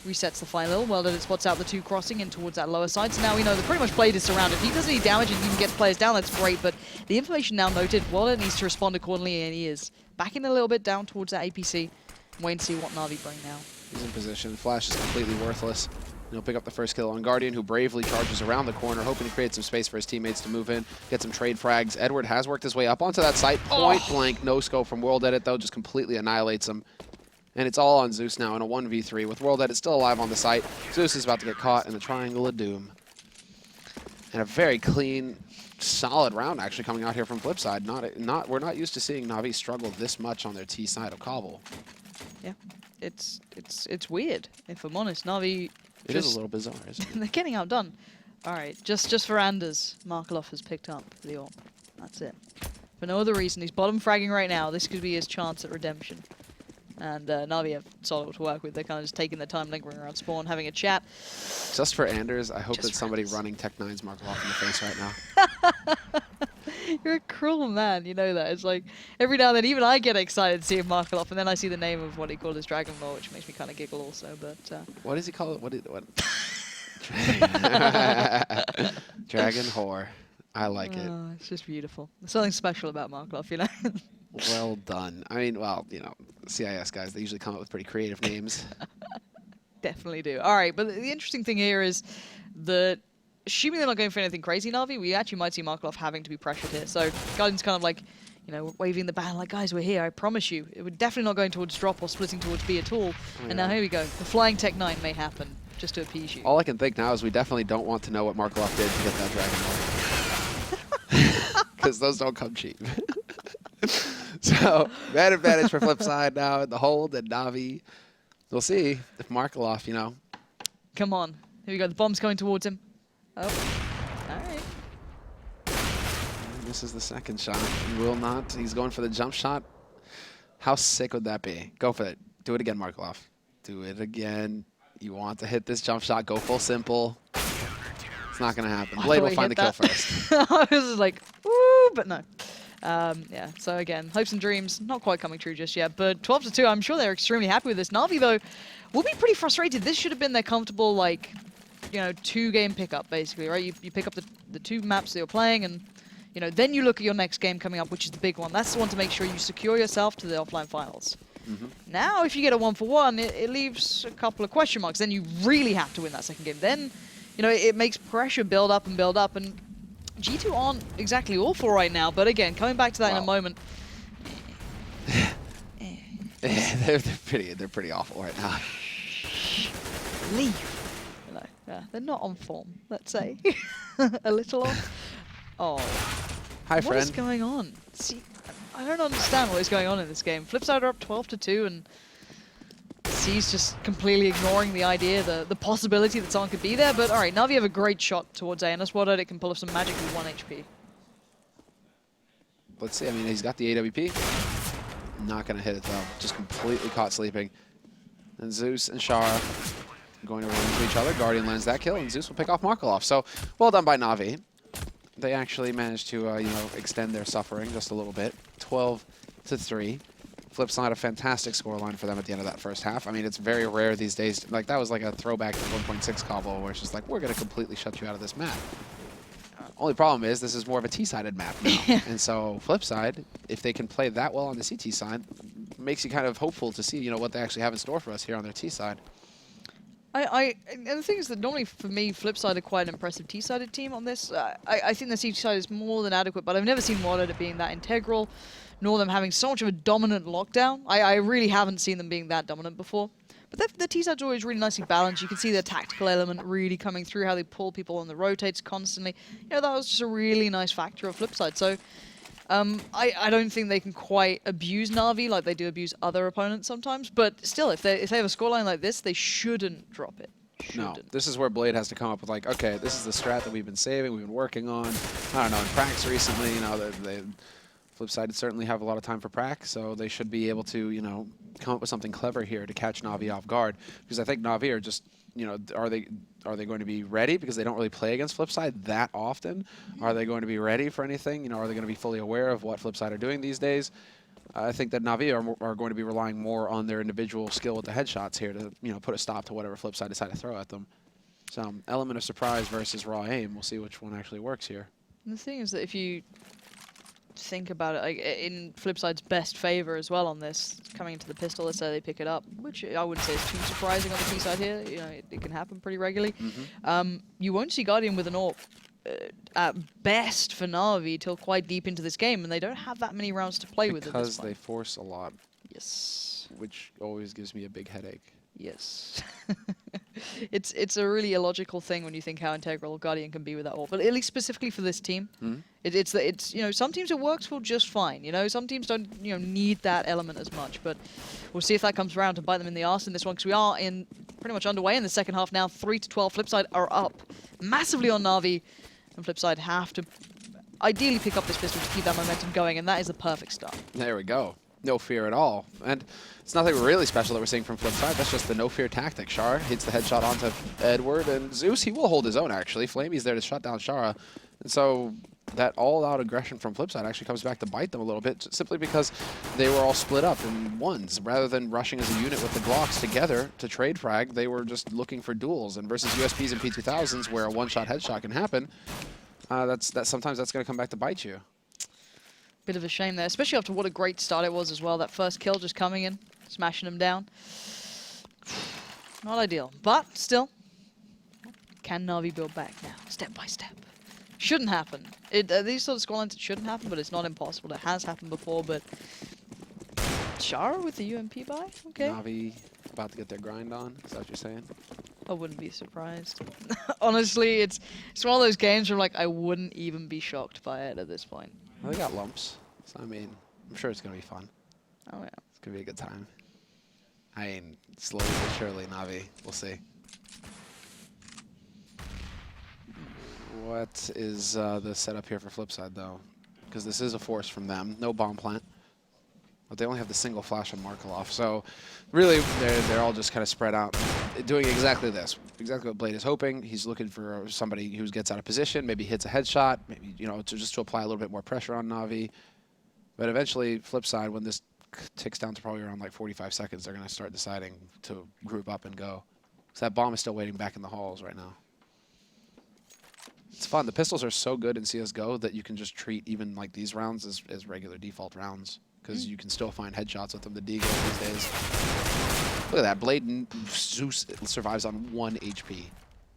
Speaker 6: Resets the fight a little. Well, it spots out the 2 crossing in towards that lower side. So now we know that pretty much Blade is surrounded. If he does any damage and he can get players down, that's great. But the information now noted, Wallet needs to respond accordingly, and he is. Backing a little bit down towards that APC. Waiting to see what Na'Vi bring now.
Speaker 5: He's in position. Flash is completely worthless. He'll pick up the first kill on Guardian, who bravely charges around the corner, hoping to create some space for his teammates to move in, get some trade frags. Edward has worked his way up onto that site. Point blank, no scope from World Edit, though, just completely annihilates him. And it's all on Zeus now in a 1v3 with World Edit still alive on the site. Zeus is about to get caught in the Triangle of Doom. And a very clean, solid round actually coming out here from Flipside. We're not used to seeing Na'Vi struggle this much on their T side of Cbble.
Speaker 6: Yeah, it's weird, if I'm honest. Na'Vi.
Speaker 5: It is a little bizarre, isn't it?
Speaker 6: They're getting outdone. All right, just for Anders, Markelov has picked up the AWP. That's it. For no other reason, he's bottom fragging right now. This could be his chance at redemption. And Na'Vi have solid to work with. They're kind of just taking their time lingering around spawn, having a chat.
Speaker 5: Just for Anders, I hope that somebody running Tech9's Markelov in the face right now.
Speaker 6: You're a cruel man, you know that. It's like, every now and then, even I get excited to see Markelov, and then I see the name of what he called his Dragon Ball, which makes me kind of giggle also, but...
Speaker 5: What does he call it? What? Dragon whore. I like it.
Speaker 6: It's just beautiful. There's something special about Markelov, you know?
Speaker 5: Well done. I mean, well, you know, CIS guys, they usually come up with pretty creative names.
Speaker 6: Definitely do. All right, but the interesting thing here is that, assuming they're not going for anything crazy, Na'Vi, we actually might see Markelov having to be pressured here. So Guardian's kind of like, you know, waving the ban like, guys, we're here, I promise you. We're definitely not going towards drop or splitting towards B at all.
Speaker 5: Yeah.
Speaker 6: And now here we go. The flying Tech9 may happen just to appease you.
Speaker 5: All I can think now is we definitely don't want to know what Markelov did to get that Dragon Ball. Because those don't come cheap. So, bad advantage for Flipside now in the hold, and Na'Vi. We'll see if Markelov, you know.
Speaker 6: Come on. Here we go. The bomb's coming towards him. Oh. All right.
Speaker 5: This is the second shot. He will not. He's going for the jump shot. How sick would that be? Go for it. Do it again, Markelov. Do it again. You want to hit this jump shot. Go full simple. It's not going to happen. Blade will find the kill first.
Speaker 6: I was just like, woo, but no. Yeah, so again, hopes and dreams not quite coming true just yet, but 12-2, I'm sure they're extremely happy with this. Na'Vi, though, will be pretty frustrated. This should have been their comfortable, like, you know, 2-game pickup, basically, right? You pick up the 2 maps that you're playing, and, you know, then you look at your next game coming up, which is the big one. That's the one to make sure you secure yourself to the offline finals. Now, if you get a 1-for-1, it leaves a couple of question marks. Then you really have to win that second game. Then, you know, it makes pressure build up, and G2 aren't exactly awful right now, but again, coming back to that in a moment.
Speaker 5: they're pretty awful right now.
Speaker 6: Leave. No, yeah, they're not on form, let's say. A little off. Oh.
Speaker 5: Hi, friend.
Speaker 6: What is going on? See, I don't understand what is going on in this game. Flipside are up 12-2, and C's just completely ignoring the idea, the possibility that someone could be there. But all right, NaVi have a great shot towards A, and that's what it can pull off some magic with 1 HP.
Speaker 5: Let's see. I mean, he's got the AWP. Not going to hit it, though. Just completely caught sleeping. And Zeus and Shara going to run into each other. Guardian lands that kill, and Zeus will pick off Markelov. So, well done by NaVi. They actually managed to, you know, extend their suffering just a little bit. 12-3. Flipside, a fantastic scoreline for them at the end of that first half. I mean, it's very rare these days. Like, that was like a throwback to 1.6 Cbble, where it's just like, we're going to completely shut you out of this map. Only problem is this is more of a T-sided map now. And so Flipside, if they can play that well on the CT side, makes you kind of hopeful to see, you know, what they actually have in store for us here on their T side.
Speaker 6: And the thing is that normally for me, Flipside are quite an impressive T-sided team on this. I think the CT side is more than adequate, but I've never seen Water being that integral, nor them having so much of a dominant lockdown. I really haven't seen them being that dominant before. But the T-side's always really nicely balanced. You can see their tactical element really coming through, how they pull people on the rotates constantly. You know, that was just a really nice factor of Flipside. So I don't think they can quite abuse NaVi like they do abuse other opponents sometimes. But still, if they have a scoreline like this, they shouldn't drop it.
Speaker 5: No, this is where Blade has to come up with, like, okay, this is the strat that we've been saving, we've been working on. I don't know, in Prax recently, you know, they Flipside certainly have a lot of time for Prax, so they should be able to, you know, come up with something clever here to catch NaVi off guard. Because I think NaVi are just, you know, are they going to be ready because they don't really play against Flipside that often? Are they going to be ready for anything? You know, are they going to be fully aware of what Flipside are doing these days? I think that NaVi are going to be relying more on their individual skill with the headshots here to, you know, put a stop to whatever Flipside decide to throw at them. So, element of surprise versus raw aim. We'll see which one actually works here.
Speaker 6: And the thing is that if you think about it, like, in Flipside's best favor as well on this, coming into the pistol, let's say they pick it up, which I wouldn't say is too surprising on the T side here. You know, it can happen pretty regularly. You won't see Guardian with an AWP at best for NaVi till quite deep into this game, and they don't have that many rounds to play with at this
Speaker 5: Because
Speaker 6: point.
Speaker 5: they force a lot.
Speaker 6: Yes.
Speaker 5: Which always gives me a big headache.
Speaker 6: Yes. It's a really illogical thing when you think how integral Guardian can be with that AWP, but at least specifically for this team, it's you know, some teams it works for just fine. You know, some teams don't, you know, need that element as much, but we'll see if that comes around to bite them in the arse in this one, because we are in pretty much underway in the second half now. 3-12. Flipside are up massively on NaVi, and Flipside have to ideally pick up this pistol to keep that momentum going, and that is the perfect start.
Speaker 5: There we go. No fear at all. And it's nothing really special that we're seeing from Flipside. That's just the no fear tactic. Shara hits the headshot onto Edward, and Zeus, he will hold his own, actually. Flamey's there to shut down Shara. And so that all-out aggression from Flipside actually comes back to bite them a little bit, simply because they were all split up in ones. Rather than rushing as a unit with the Glocks together to trade frag, they were just looking for duels. And versus USPs and P2000s, where a one-shot headshot can happen, sometimes that's going to come back to bite you.
Speaker 6: Bit of a shame there, especially after what a great start it was as well. That first kill just coming in, smashing them down. Not ideal, but still. Can NaVi build back now, step by step? Shouldn't happen. These sort of scorelines, it shouldn't happen, but it's not impossible. It has happened before, but Shara with the UMP buy? Okay.
Speaker 5: NaVi about to get their grind on, is that what you're saying?
Speaker 6: I wouldn't be surprised. Honestly, it's one of those games where, like, I wouldn't even be shocked by it at this point.
Speaker 5: Well, they got lumps, so I mean, I'm sure it's going to be fun.
Speaker 6: Oh, yeah.
Speaker 5: It's going to be a good time. I mean, slowly but surely, NaVi. We'll see. What is the setup here for Flipside, though? Because this is a force from them. No bomb plant. But they only have the single flash on Markelov. So really, they're all just kind of spread out, doing exactly this. Exactly what Blade is hoping. He's looking for somebody who gets out of position, maybe hits a headshot, maybe, you know, just to apply a little bit more pressure on NaVi. But eventually, Flipside, when this ticks down to probably around like 45 seconds, they're going to start deciding to group up and go. Because that bomb is still waiting back in the halls right now. It's fun. The pistols are so good in CSGO that you can just treat even like these rounds as regular default rounds, because you can still find headshots with them. The Deagle these days. Look at that. Blade and Zeus survives on 1 HP.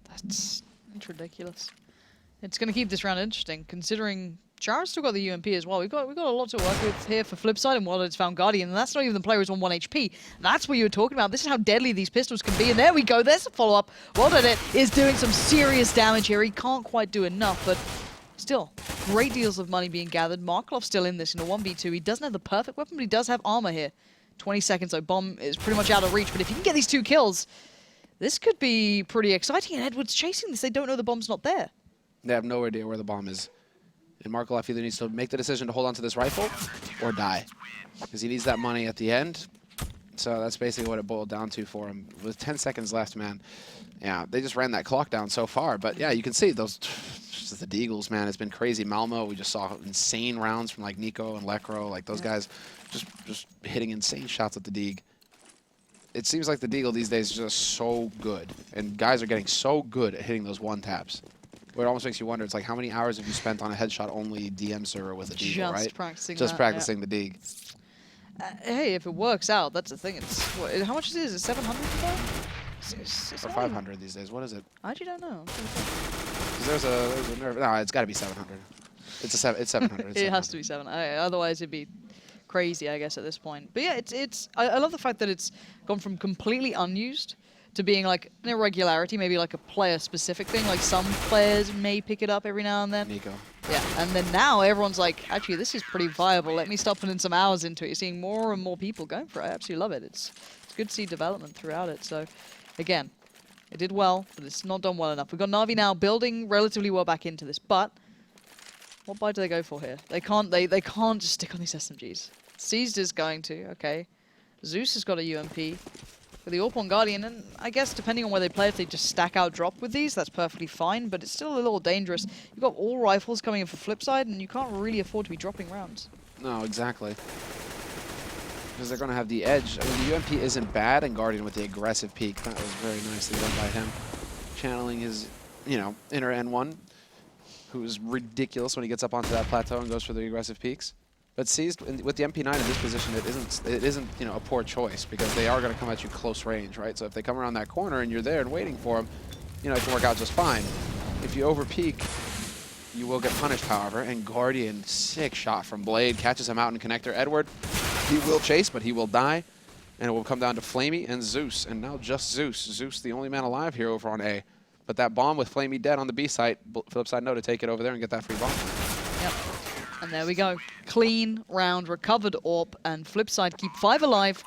Speaker 6: That's ridiculous. It's going to keep this round interesting, considering Chara's still got the UMP as well. We've got a lot to work with here for Flipside, and while it's found Guardian, and that's not even the player who's on 1 HP. That's what you were talking about. This is how deadly these pistols can be, and there we go. There's a follow-up. Well done. It is doing some serious damage here. He can't quite do enough, but Still, great deals of money being gathered. Markelov's still in this in a 1v2. He doesn't have the perfect weapon, but he does have armor here. 20 seconds, so bomb is pretty much out of reach. But if he can get these 2 kills, this could be pretty exciting. And Edward's chasing this. They don't know the bomb's not there.
Speaker 5: They have no idea where the bomb is. And Markelov either needs to make the decision to hold on to this rifle or die. Because he needs that money at the end. So that's basically what it boiled down to for him. With 10 seconds left, man. Yeah, they just ran that clock down so far. But yeah, you can see those, just the Deagles, man. It's been crazy. Malmo, we just saw insane rounds from like Nico and Lekro. Like those guys just hitting insane shots at the Deag. It seems like the Deagle these days is just so good. And guys are getting so good at hitting those one-taps. Where it almost makes you wonder, it's like how many hours have you spent on a headshot-only DM server with a Deagle, right? Just practicing the Deag.
Speaker 6: Hey, if it works out, that's the thing. It's how much is it? Is it 700 today?
Speaker 5: Or 500 these days. What is it?
Speaker 6: I actually don't know.
Speaker 5: There's a nerve. No, it's got to be 700. It's 700.
Speaker 6: It has to be 700. Otherwise, it'd be crazy, I guess, at this point. But yeah, I love the fact that it's gone from completely unused to being like an irregularity, maybe like a player-specific thing. Like some players may pick it up every now and then.
Speaker 5: Nico.
Speaker 6: Yeah, and then now everyone's like, actually, this is pretty viable. Let me start putting some hours into it. You're seeing more and more people going for it. I absolutely love it. It's good to see development throughout it. So, again, it did well, but it's not done well enough. We've got NaVi now building relatively well back into this, but what buy do they go for here? They can't just stick on these SMGs. Seized is going to, okay. Zeus has got a UMP. For the AWP on Guardian, and I guess depending on where they play, if they just stack out drop with these, that's perfectly fine, but it's still a little dangerous. You've got all rifles coming in for Flipside, and you can't really afford to be dropping rounds.
Speaker 5: No, exactly. Because they're going to have the edge. I mean, the UMP isn't bad, and Guardian with the aggressive peek. That was very nicely done by him. Channeling his, inner N1, who's ridiculous when he gets up onto that plateau and goes for the aggressive peeks. But seized with the MP9 in this position, it isn't a poor choice because they are going to come at you close range, right? So if they come around that corner and you're there and waiting for them, it can work out just fine. If you over peek, you will get punished, however. And Guardian, sick shot from Blade, catches him out in connector. Edward, he will chase, but he will die, and it will come down to Flamey and Zeus, and now just Zeus. Zeus, the only man alive here over on A. But that bomb with Flamey dead on the B site, Flipside know to take it over there and get that free bomb.
Speaker 6: Yep. And there we go. Clean round, recovered AWP, and Flipside keep 5 alive.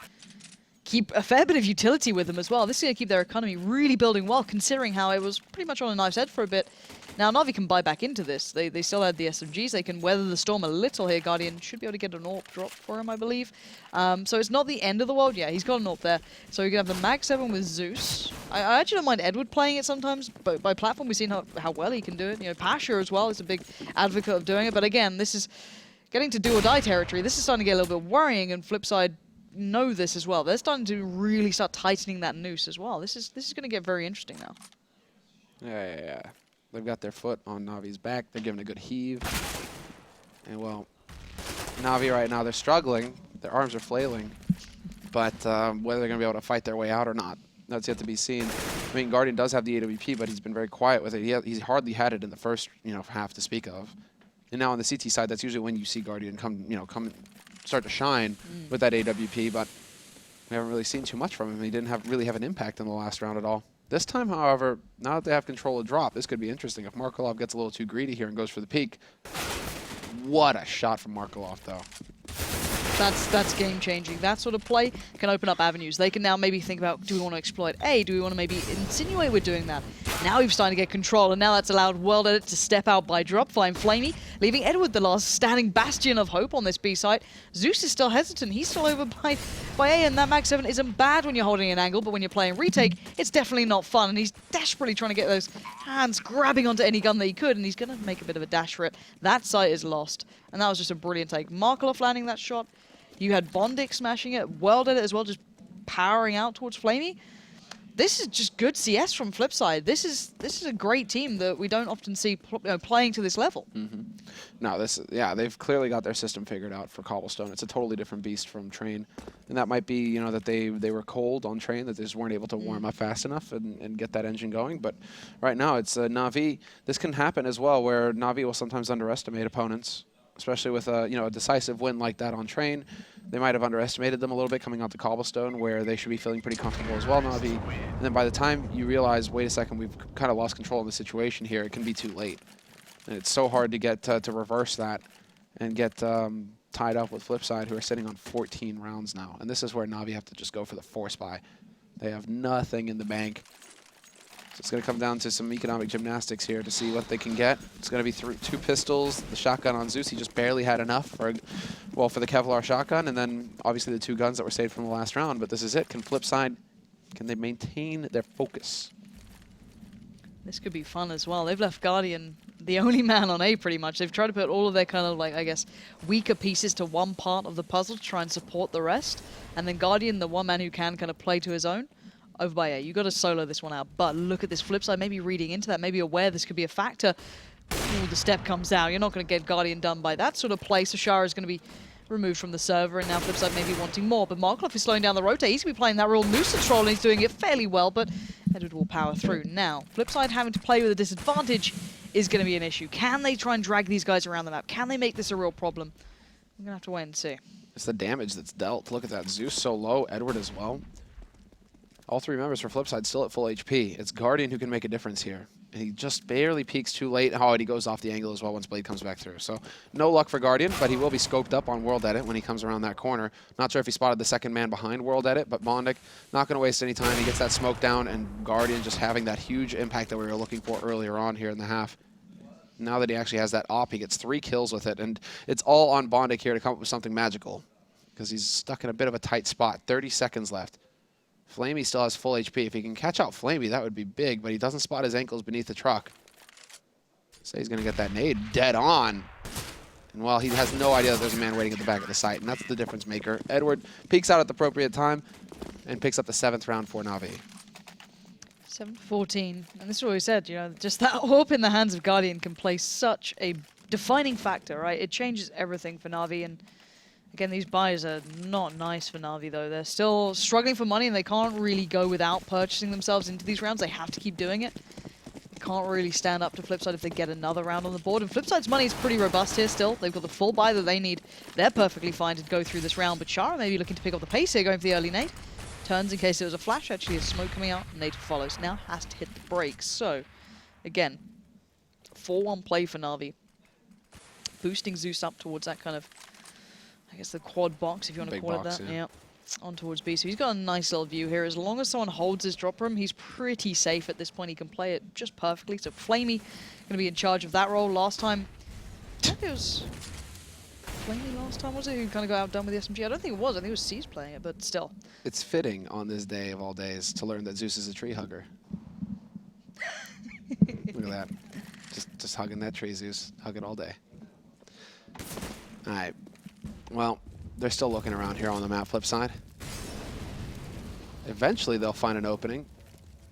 Speaker 6: Keep a fair bit of utility with them as well. This is going to keep their economy really building well, considering how it was pretty much on a knife's edge for a bit. Now, NaVi can buy back into this. They still had the SMGs. They can weather the storm a little here. Guardian should be able to get an AWP drop for him, I believe. So it's not the end of the world. Yeah, he's got an AWP there. So you're going to have the Mag 7 with Zeus. I actually don't mind Edward playing it sometimes, but by platform we've seen how well he can do it. Pasha as well is a big advocate of doing it. But again, this is getting to do or die territory. This is starting to get a little bit worrying, and Flipside know this as well. They're starting to really start tightening that noose as well. This is going to get very interesting now.
Speaker 5: Yeah. They've got their foot on Navi's back. They're giving a good heave. And, well, NaVi right now, they're struggling. Their arms are flailing. But whether they're going to be able to fight their way out or not, that's yet to be seen. I mean, Guardian does have the AWP, but he's been very quiet with it. He's hardly had it in the first, half to speak of. And now on the CT side, that's usually when you see Guardian come start to shine with that AWP, but we haven't really seen too much from him. He didn't really have an impact in the last round at all. This time, however, now that they have control of drop, this could be interesting. If Markelov gets a little too greedy here and goes for the peak. What a shot from Markelov, though.
Speaker 6: That's game-changing. That sort of play can open up avenues. They can now maybe think about, do we want to exploit A? Do we want to maybe insinuate we're doing that? Now we've started to get control, and now that's allowed World Edit to step out by drop, find Flamey, leaving Edward the last standing bastion of hope on this B site. Zeus is still hesitant. He's still over by A, and that Mag 7 isn't bad when you're holding an angle, but when you're playing retake, it's definitely not fun, and he's desperately trying to get those hands grabbing onto any gun that he could, and he's going to make a bit of a dash for it. That site is lost, and that was just a brilliant take. Markelov landing that shot. You had Bondic smashing it, World Edit as well, just powering out towards Flamey. This is just good CS from Flipside. This is a great team that we don't often see playing to this level.
Speaker 5: No, they've clearly got their system figured out for Cobblestone. It's a totally different beast from Train, and that might be that they were cold on Train, that they just weren't able to warm up fast enough and get that engine going. But right now it's NaVi. This can happen as well, where NaVi will sometimes underestimate opponents, especially with a decisive win like that on Train. They might have underestimated them a little bit coming out to Cobblestone, where they should be feeling pretty comfortable as well, NaVi. And then by the time you realize, wait a second, we've kind of lost control of the situation here, it can be too late. And it's so hard to get to reverse that and get tied up with Flipside, who are sitting on 14 rounds now. And this is where NaVi have to just go for the force buy. They have nothing in the bank. So it's going to come down to some economic gymnastics here to see what they can get. It's going to be 2 pistols, the shotgun on Zeus. He just barely had enough for, well, for the Kevlar shotgun, and then obviously the 2 guns that were saved from the last round. But this is it. Can Flipside, can they maintain their focus?
Speaker 6: This could be fun as well. They've left Guardian the only man on A pretty much. They've tried to put all of their kind of like, I guess, weaker pieces to one part of the puzzle to try and support the rest. And then Guardian, the one man who can kind of play to his own, over by A. You got to solo this one out. But look at this Flipside, maybe reading into that, maybe aware this could be a factor. Ooh, the step comes out. You're not going to get Guardian done by that sort of play. So Shara is going to be removed from the server, and now Flipside maybe wanting more. But Markloff is slowing down the rotate. He's going to be playing that real Noosa troll, and he's doing it fairly well, but Edward will power through. Now, Flipside having to play with a disadvantage is going to be an issue. Can they try and drag these guys around the map? Can they make this a real problem? I'm going to have to wait and see.
Speaker 5: It's the damage that's dealt. Look at that. Zeus so low, Edward as well. All 3 members for Flipside still at full HP. It's Guardian who can make a difference here. And he just barely peeks too late. Oh, and he goes off the angle as well once Blade comes back through. So no luck for Guardian, but he will be scoped up on World Edit when he comes around that corner. Not sure if he spotted the second man behind World Edit, but Bondic not going to waste any time. He gets that smoke down, and Guardian just having that huge impact that we were looking for earlier on here in the half. Now that he actually has that op, he gets 3 kills with it, and it's all on Bondic here to come up with something magical because he's stuck in a bit of a tight spot. 30 seconds left. Flamey still has full HP. If he can catch out Flamey, that would be big, but he doesn't spot his ankles beneath the truck. So he's going to get that nade dead on. And well, he has no idea that there's a man waiting at the back of the site, and that's the difference maker. Edward peeks out at the appropriate time and picks up the 7th round for NaVi.
Speaker 6: 7-14, and this is what we said, you know, just that AWP in the hands of Guardian can play such a defining factor, right? It changes everything for NaVi, and again, these buys are not nice for NaVi, though. They're still struggling for money, and they can't really go without purchasing themselves into these rounds. They have to keep doing it. They can't really stand up to Flipside if they get another round on the board. And Flipside's money is pretty robust here still. They've got the full buy that they need. They're perfectly fine to go through this round, but Shara may be looking to pick up the pace here, going for the early nade. Turns in case there was a flash. Actually, a smoke coming out. Nade follows. Now has to hit the brakes. So, again, 4-1 play for NaVi. Boosting Zeus up towards that kind of, I guess, the quad box, if you want to call it that. Yeah. On towards B. So he's got a nice little view here. As long as someone holds his drop room, he's pretty safe at this point. He can play it just perfectly. So Flamey going to be in charge of that role. Last time, I think it was Flamey last time, was it? Who kind of got outdone with the SMG? I don't think it was. I think it was C's playing it, but still.
Speaker 5: It's fitting on this day of all days to learn that Zeus is a tree hugger. Look at that. Just hugging that tree, Zeus. Hug it all day. All right. Well, they're still looking around here on the map flip side. Eventually, they'll find an opening.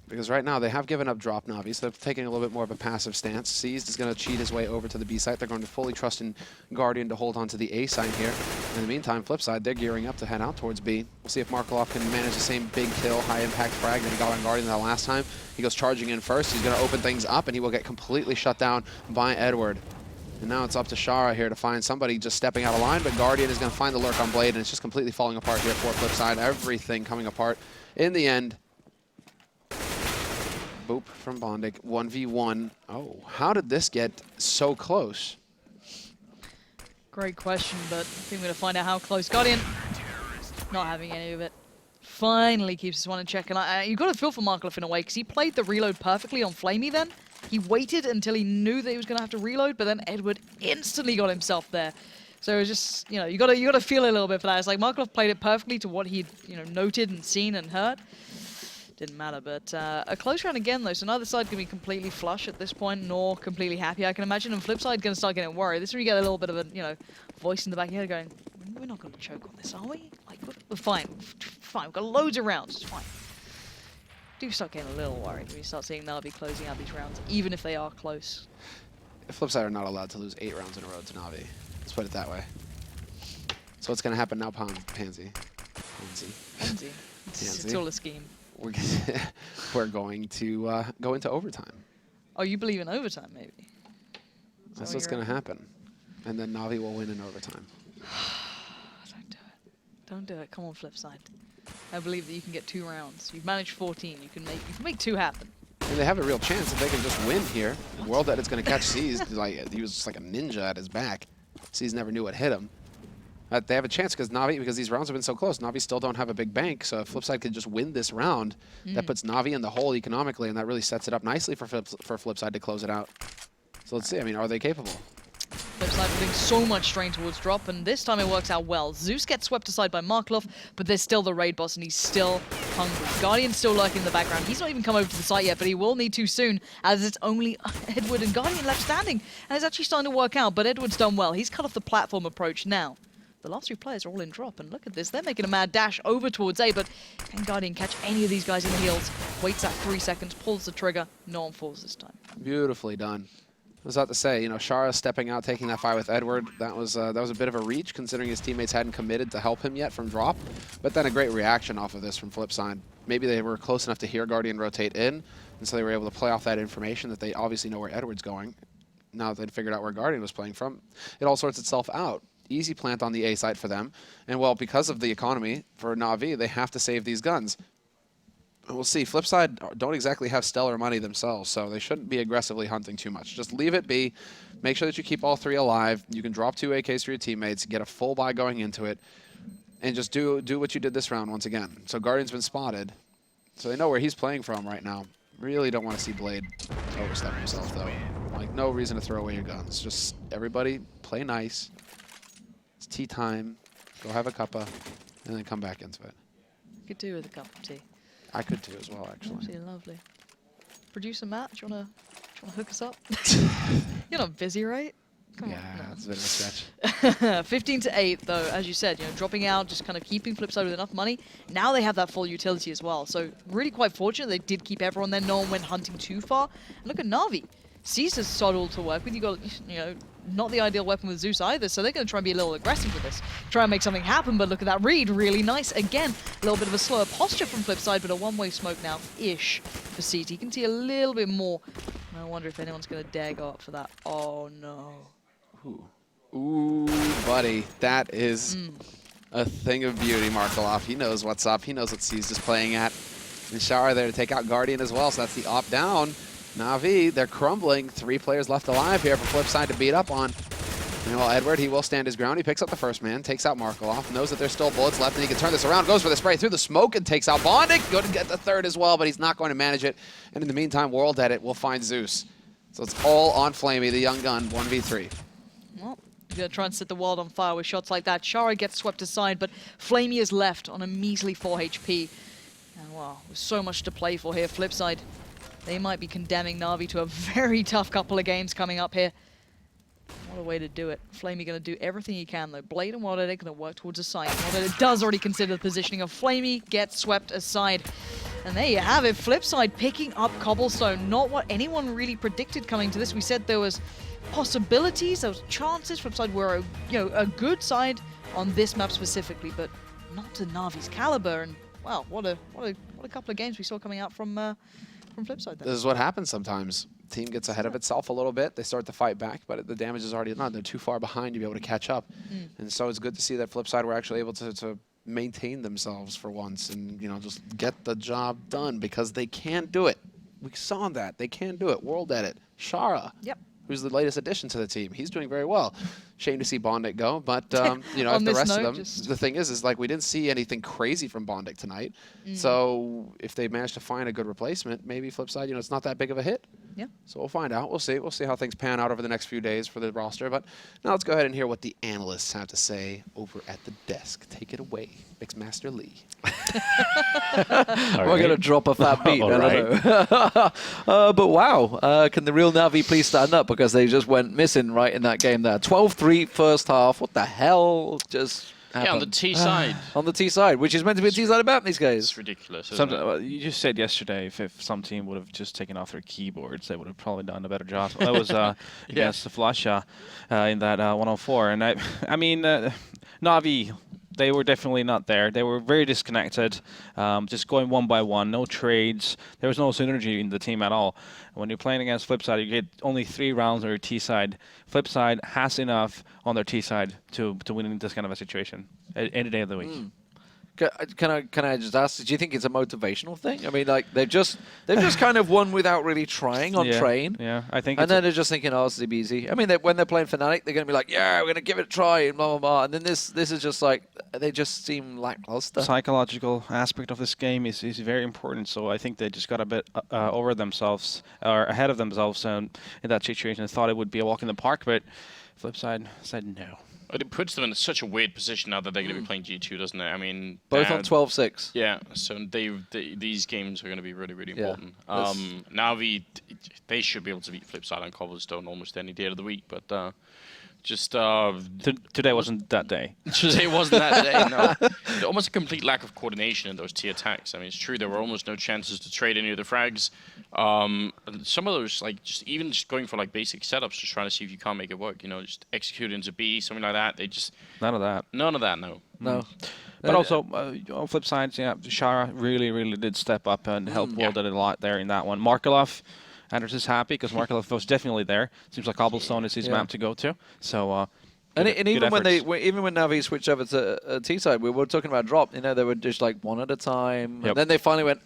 Speaker 5: Because right now, they have given up drop NaVi, so they're taking a little bit more of a passive stance. Seized is going to cheat his way over to the B site. They're going to fully trust in Guardian to hold on to the A site here. In the meantime, flip side, they're gearing up to head out towards B. We'll see if Markaloff can manage the same big kill, high-impact frag that he got on Guardian that last time. He goes charging in first. He's going to open things up, and he will get completely shut down by Edward. And now it's up to Shara here to find somebody just stepping out of line, but Guardian is going to find the lurk on Blade, and it's just completely falling apart here for Flipside. Everything coming apart in the end. Boop from Bondic, 1v1. Oh, how did this get so close?
Speaker 6: Great question, but I think we're going to find out how close. Guardian, not having any of it. Finally keeps this one in check. And you've got to feel for Markaloff in a way, because he played the reload perfectly on Flamey then. He waited until he knew that he was going to have to reload, but then Edward instantly got himself there. So it was just, you know, you got to feel a little bit for that. It's like Markaloff played it perfectly to what he'd, you know, noted and seen and heard. Didn't matter, but a close round again, though, so neither side can be completely flush at this point, nor completely happy, I can imagine, and flip side going to start getting worried. This is where you get a little bit of a, you know, voice in the back of your head going, we're not going to choke on this, are we? Like, we're fine, we've got loads of rounds, it's fine. Do start getting a little worried when you start seeing NaVi closing out these rounds, even if they are close. Flipside
Speaker 5: are not allowed to lose 8 rounds in a row to NaVi. Let's put it that way. So what's going to happen now, Pansy?
Speaker 6: It's all a scheme.
Speaker 5: We're going to go into overtime.
Speaker 6: Oh, you believe in overtime, maybe?
Speaker 5: That's what's going to happen. And then NaVi will win in overtime.
Speaker 6: Don't do it. Don't do it. Come on, flip side. I believe that you can get 2 rounds. You've managed 14. You can make 2 happen.
Speaker 5: And they have a real chance if they can just win here. World Edit's going to catch C's. Like, he was just like a ninja at his back. C's never knew what hit him. They have a chance because NaVi, because these rounds have been so close, NaVi still don't have a big bank. So if Flipside could just win this round, that puts NaVi in the hole economically, and that really sets it up nicely for Flipside to close it out. So let's see. I mean, are they capable?
Speaker 6: Flipside putting so much strain towards drop, and this time it works out well. Zeus gets swept aside by Marklov, but there's still the raid boss, and he's still hungry. Guardian's still lurking in the background. He's not even come over to the site yet, but he will need to soon, as it's only Edward and Guardian left standing. And it's actually starting to work out, but Edward's done well. He's cut off the platform approach now. The last 3 players are all in drop, and look at this. They're making a mad dash over towards A, but can Guardian catch any of these guys in the heels? Waits that 3 seconds, pulls the trigger. No one falls this time.
Speaker 5: Beautifully done. I was about to say, you know, Shara stepping out, taking that fight with Edward, that was a bit of a reach, considering his teammates hadn't committed to help him yet from drop. But then a great reaction off of this from Flipside. Maybe they were close enough to hear Guardian rotate in, and so they were able to play off that information that they obviously know where Edward's going. Now that they'd figured out where Guardian was playing from, it all sorts itself out. Easy plant on the A site for them. And, well, because of the economy for NaVi, they have to save these guns. We'll see. Flipside don't exactly have stellar money themselves, so they shouldn't be aggressively hunting too much. Just leave it be. Make sure that you keep all 3 alive. You can drop 2 AKs for your teammates, get a full buy going into it, and just do what you did this round once again. So Guardian's been spotted, so they know where he's playing from right now. Really don't want to see Blade overstep himself, though. Like, no reason to throw away your guns. Just everybody play nice. It's tea time. Go have a cuppa, and then come back into it.
Speaker 6: Could do with a cup of tea.
Speaker 5: I could too as well, actually.
Speaker 6: Absolutely lovely. Producer Matt, do you wanna hook us up? You're not busy, right? Come
Speaker 5: Yeah,
Speaker 6: on.
Speaker 5: it's a bit of a stretch.
Speaker 6: 15 to 8, though, as you said, you know, dropping out, just kind of keeping Flipside with enough money. Now they have that full utility as well. So really quite fortunate they did keep everyone there. No one went hunting too far. And look at NaVi. Caesar's subtle to work with. You got, you know, not the ideal weapon with Zeus either, so they're going to try and be a little aggressive with this. Try and make something happen, but look at that read. Really nice. Again, a little bit of a slower posture from Flipside, but a one-way smoke now-ish for CT. You can see a little bit more. And I wonder if anyone's going to dare go up for that. Oh, no.
Speaker 5: Ooh, buddy. That is a thing of beauty, Markelov. He knows what's up. He knows what C's just playing at. And Shara there to take out Guardian as well, so that's the op-down. NaVi, they're crumbling. 3 players left alive here for Flipside to beat up on. And well, Edward, he will stand his ground. He picks up the first man, takes out Markelov, knows that there's still bullets left, and he can turn this around, goes for the spray through the smoke and takes out Bondic. Go to get the 3rd as well, but he's not going to manage it. And in the meantime, World Edit will find Zeus. So it's all on Flamey, the young gun, 1v3.
Speaker 6: Well, you're going to try and set the world on fire with shots like that. Shara gets swept aside, but Flamey is left on a measly 4 HP. And well, with so much to play for here, Flipside, they might be condemning NaVi to a very tough couple of games coming up here. What a way to do it. Flamey going to do everything he can, though. Blade and Wild Edit going to work towards a site. Wild Edit does already consider the positioning of Flamey, gets swept aside. And there you have it. Flipside picking up Cobblestone. Not what anyone really predicted coming to this. We said there was possibilities, there was chances. Flipside were a good side on this map specifically, but not to NaVi's caliber. And wow, what a couple of games we saw coming out from Flipside there.
Speaker 5: This is what happens sometimes. Team gets ahead of itself a little bit. They start to fight back, but the damage is already done. They're too far behind to be able to catch up. And so it's good to see that Flipside were actually able to maintain themselves for once and, you know, just get the job done because they can do it. We saw that. They can do it. World Edit. Shara.
Speaker 6: Yep.
Speaker 5: Who's the latest addition to the team. He's doing very well. Shame to see Bondic go, but you know, if the rest of them, the thing is like we didn't see anything crazy from Bondic tonight. So if they manage to find a good replacement, maybe Flipside, you know, it's not that big of a hit.
Speaker 6: Yeah.
Speaker 5: So we'll find out. We'll see. We'll see how things pan out over the next few days for the roster. But now let's go ahead and hear what the analysts have to say over at the desk. Take it away, Mixmaster Lee.
Speaker 2: We're going to drop a fat beat. I don't know. But wow, can the real NaVi please stand up because they just went missing right in that game there. 12-3 first half. What the hell just happened?
Speaker 4: Yeah, on the T side.
Speaker 2: On the T side, which is meant to be a T side map these days.
Speaker 4: It's ridiculous. Isn't it?
Speaker 3: Well, you just said yesterday if some team would have just taken off their keyboards, they would have probably done a better job. That was against the Flasha in that 104. And I mean, NaVi, they were definitely not there. They were very disconnected, just going one by one, no trades. There was no synergy in the team at all. When you're playing against Flipside, you get only 3 rounds on your T side. Flipside has enough on their T side to win in this kind of a situation any day of the week.
Speaker 2: Can I just ask? Do you think it's a motivational thing? I mean, like they've just kind of won without really trying on train.
Speaker 3: Yeah, I think.
Speaker 2: And then they're just thinking, oh, this is easy. I mean, when they're playing Fnatic, they're going to be like, yeah, we're going to give it a try, and blah blah blah. And then this is just like they just seem lackluster.
Speaker 3: Psychological aspect of this game is very important. So I think they just got a bit over themselves or ahead of themselves in that situation and thought it would be a walk in the park, but Flipside said no.
Speaker 4: But it puts them in such a weird position now that they're going to be playing G2, doesn't it? I mean,
Speaker 2: both on 12-6.
Speaker 4: Yeah, so these games are going to be really, really important. NaVi, they should be able to beat Flipside on Cobblestone almost any day of the week, but
Speaker 3: today wasn't that day.
Speaker 4: Today wasn't that day, no. Almost a complete lack of coordination in those T attacks. I mean, it's true, there were almost no chances to trade any of the frags. Some of those, like, just going for, like, basic setups, just trying to see if you can't make it work, you know, just execute into B, something like that. They just...
Speaker 3: None of that.
Speaker 4: None of that, no.
Speaker 2: No.
Speaker 3: But also, on flip side, yeah, Shara really did step up and help World a lot there in that one. Markelov, Anders is happy because Markelov was definitely there. Seems like Cobblestone is his map to go to. So,
Speaker 2: and even when NaVi switched over to T side, we were talking about drop. You know, they were just like one at a time, and then they finally went,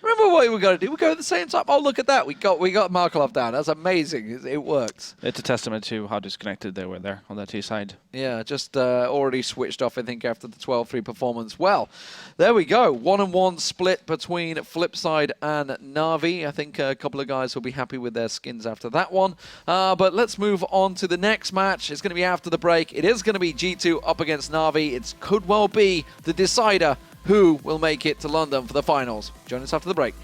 Speaker 2: remember what we got to do? We go at the same time. Oh, look at that! We got Markelov down. That's amazing. It works.
Speaker 3: It's a testament to how disconnected they were there on that T side.
Speaker 2: Yeah, just already switched off, I think, after the 12-3 performance. Well, there we go. 1-1 split between Flipside and NaVi. I think a couple of guys will be happy with their skins after that one. But let's move on to the next match. It's going to be after the break. It is going to be G2 up against NaVi. It could well be the decider who will make it to London for the finals. Join us after the break.